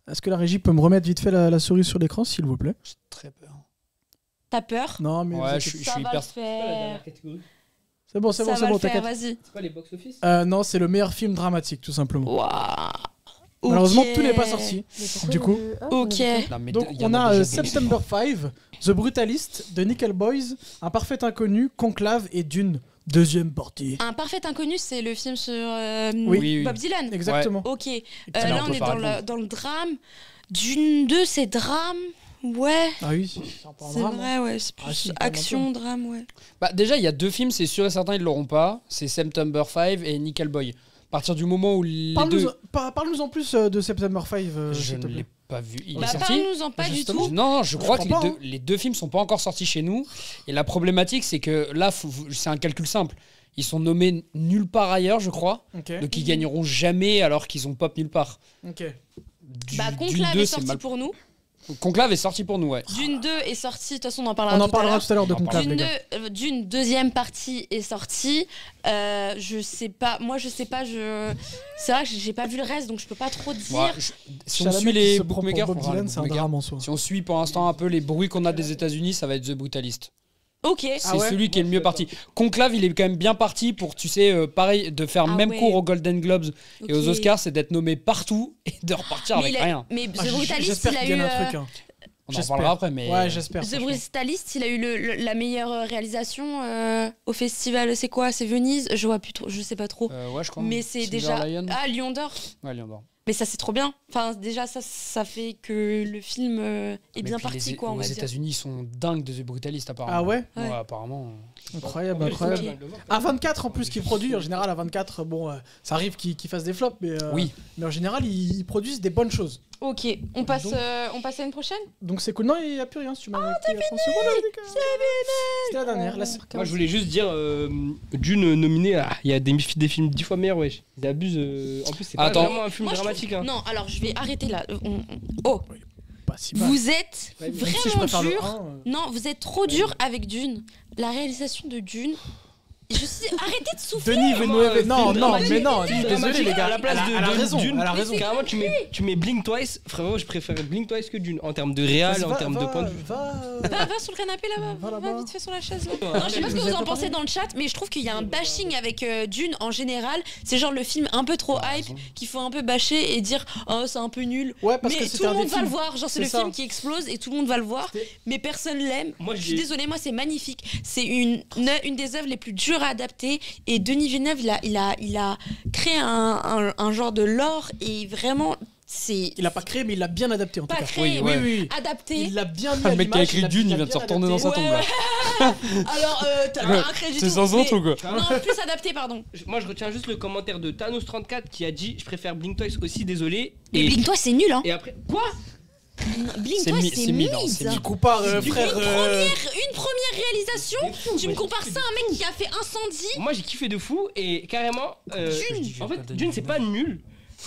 Est-ce que la régie peut me remettre vite fait la souris sur l'écran, s'il vous plaît?
J'ai très peur.
T'as peur?
Non, mais
Ouais,
vous
je
inquiétez-
Ça
suis
va
hyper.
le faire.
catégorie.
c'est bon,
Ça va le faire,
t'inquiète.
vas-y.
C'est pas les box-office?
Non, c'est le meilleur film dramatique, tout simplement.
Waouh.
Malheureusement,
Ok.
tout n'est pas sorti. Du coup,
Ok.
Non, mais
donc
il y en
on a
déjà des-
September 5, The Brutalist, The Nickel Boys, Un Parfait Inconnu, Conclave et Dune, deuxième partie.
Un parfait inconnu, c'est le film sur
Oui.
Oui,
Bob Dylan.
Exactement.
Ok.
Excellent,
Là,
on
on
peut
est
pas
dans
répondre.
dans le drame. Dune 2, c'est drame. Ouais.
Ah oui, c'est un peu un
C'est
drame.
vrai, ouais. C'est
Ah,
plus
si, quand même
action, drame, ouais.
Bah, déjà, il y a deux films, c'est sûr et certain, ils l'auront pas. C'est September 5 et Nickel Boy. À partir du moment où les deux.
Parle-nous en plus de September 5,
Je
s'il te
ne
plaît.
l'ai pas vu. Il
Bah,
est sorti.
parle-nous-en pas du
Justement.
tout.
Non, je crois
crois
que
pas, hein.
les deux films sont pas encore sortis chez nous. Et la problématique, c'est que là, c'est un calcul simple. Ils sont nommés nulle part ailleurs, je crois.
Ok.
Donc ils gagneront jamais alors qu'ils ont pop nulle part.
Ok.
Bah,
Dune
Conclave
2,
est
c'est
sorti
mal.
pour nous.
Conclave est sorti pour nous, ouais.
Dune 2 est sorti. De toute façon, on en parlera
On en
tout à
parlera
l'heure.
tout à l'heure de
On en
Conclave, les
Dune,
gars.
Dune deuxième partie est sortie. Je sais pas. Moi, je sais pas. C'est vrai que j'ai pas vu le reste, donc je peux pas trop dire.
Ouais, si on
Chalamet
suit
qui
les
se prend pour
bookmakers,
Bob
enfin, les
Dylan, c'est un
bookmakers,
drame en soi.
si on suit pour l'instant un peu les bruits qu'on a des États-Unis, ça va être The Brutalist.
Ok.
C'est
Ah ouais
celui qui est le mieux parti. Conclave, il est quand même bien parti pour, tu sais, pareil, de faire
Ah
même
ouais.
cours aux Golden Globes et aux
Ok.
Oscars, c'est d'être nommé partout et de repartir
Mais,
avec
il a-
rien.
mais
Ah,
The Brutalist,
j'espère
il a
qu'il
eu.
gagne un truc. Hein.
On en
J'espère.
parlera après, mais.
Ouais, j'espère.
The
franchement.
Brutalist, il a eu la meilleure réalisation au festival. C'est quoi? C'est Venise? Je vois plus trop. Je sais pas trop.
Ouais, je crois.
Mais c'est
Silver
déjà.
Lion.
Ah, Lion d'Or.
Ouais, Lion d'Or.
Mais ça, c'est trop bien. Enfin, déjà, ça fait que le film est
Mais
bien
puis
parti, quoi, on
aux
va dire.
États-Unis, ils sont dingues de The Brutalist, apparemment.
Ah ouais
Ouais.
Apparemment.
Incroyable, incroyable. À 24 en plus qu'ils produisent, en général à 24, bon, ça arrive qu'ils fassent des flops, mais,
Oui.
mais en général ils produisent des bonnes choses.
Ok, on passe
Donc-
à une prochaine?
Donc c'est cool. Non, il n'y a plus rien si tu m'as arrêté il y a 30 secondes. les gars. C'était la dernière.
Moi, je voulais juste dire, Dune nominé, il y a des films 10 fois meilleurs, wesh. Ils abusent. En plus, c'est pas
Attends.
vraiment un film
Moi, je
dramatique.
trouve-
Hein.
Non, alors je vais arrêter là. Oh,
Pas si mal.
vous êtes
Ouais,
Même si je
vraiment
préfère le
dur.
1,
Non, vous êtes trop dur avec Dune. La réalisation de Dune, Je suis dit, arrêtez de souffler.
Denis Villeneuve. Non, mais non,
Film
désolé
dramatique,
les gars.
à la place
Elle a raison.
Dune,
Elle a raison.
carrément, tu mets Blink Twice. Frérot, je préfère Blink Twice que Dune en termes de réal, en termes de point de vue.
Va sur le canapé là-bas,
Va
va
là-bas.
vite fait sur la chaise là. Non, je sais pas ce que vous en pensez dans le chat, mais je trouve qu'il y a un bashing avec Dune en général. C'est genre le film un peu trop hype qu'il faut un peu bâcher et dire oh c'est un peu nul.
Ouais, parce que
Mais
c'était
tout le
un
monde
des
va le
films.
voir, genre c'est
C'est
le
ça.
film qui explose et tout le monde va le voir, mais personne l'aime.
Moi,
Je suis désolée, moi c'est magnifique. C'est une des œuvres les plus dures à adapter et Denis Villeneuve il a créé un genre de lore et vraiment c'est
Il a pas créé, mais il l'a bien adapté en tout
pas
cas.
créé,
Oui,
mais
oui.
adapté.
Il l'a bien mis
Le
à
mec qui a
l'image,
écrit
il l'a-
Dune,
il
il
l'a
vient de se
bien
retourner dans
adapté.
sa tombe là.
Alors t'as
Ouais.
un crédit du
C'est
tout,
sans
mais-
autre ou quoi?
Non, plus adapté, pardon.
Moi, je retiens juste le commentaire de Thanos34 qui a dit je préfère Blink Twice aussi, désolé.
Mais Blink toi c'est nul hein.
Et après, quoi?
Blink
C'est
toi
mi-
c'est
c'est
mid.
mid, hein, c'est
Tu compares, frère.
Une première réalisation, tu me compares ça à un mec qui a fait Incendie.
Moi, j'ai kiffé de fou et carrément.
Dune.
En fait, Dune, c'est pas nul.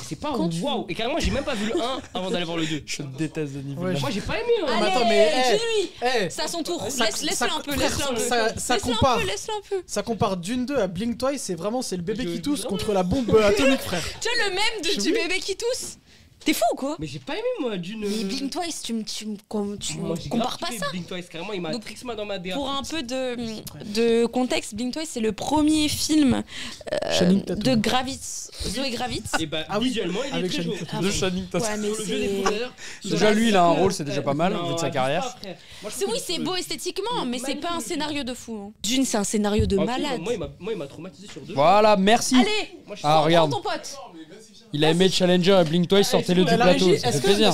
C'est pas waouh. Et carrément, j'ai même pas vu le 1 avant d'aller voir le 2.
Je déteste Denis
Ouais,
Villeneuve.
Moi, j'ai pas aimé. Hein.
mais
Allez,
attends, mais,
dis-lui.
Eh,
C'est à son tour.
Ça-
Laisse-le
ça-
un peu,
frère,
laisse-le un peu.
ça
Laisse-le
compare.
un peu, laisse-le un peu.
Ça compare Dune 2 à Blink Twice, c'est le bébé
Je-
qui tousse
vraiment.
contre la bombe atomique, frère.
Tu vois le même du bébé qui tousse. T'es fou ou quoi?
Mais j'ai pas aimé, moi, Dune.
Mais Blink Twice, tu me
Moi, j'ai
compares
grave
pas
kiffé
ça.
Blink Twice, carrément, il m'a
Donc,
trixé dans ma DA.
Pour un peu de contexte, Blink Twice c'est le premier film
Channing Tatum.
de Gravitz, Zoé Gravitz.
Et bah,
Ah oui,
visuellement, il est
avec
très chaud.
Channing
Ah
De
bon.
Channing Tatum.
Ouais, mais
Sur le jeu des
c'est.
poudres.
Déjà, lui, il a un rôle, c'est déjà pas mal,
Non,
vu de sa
abuse
carrière.
pas, frère. Moi, je
C'est
trouve
oui,
que
c'est
le-
beau esthétiquement, mais c'est
magnifique,
pas un
le
scénario de fou. hein. Dune, c'est un scénario de
En tout cas,
malade.
Moi, il m'a traumatisé sur 2.
Voilà, merci.
Allez,
Moi, je
Ah,
prends
regarde.
ton pote.
Il a aimé Challenger et Blink Twice, sortez-le du
La
plateau,
régie,
ça
est-ce
fait
que-
plaisir.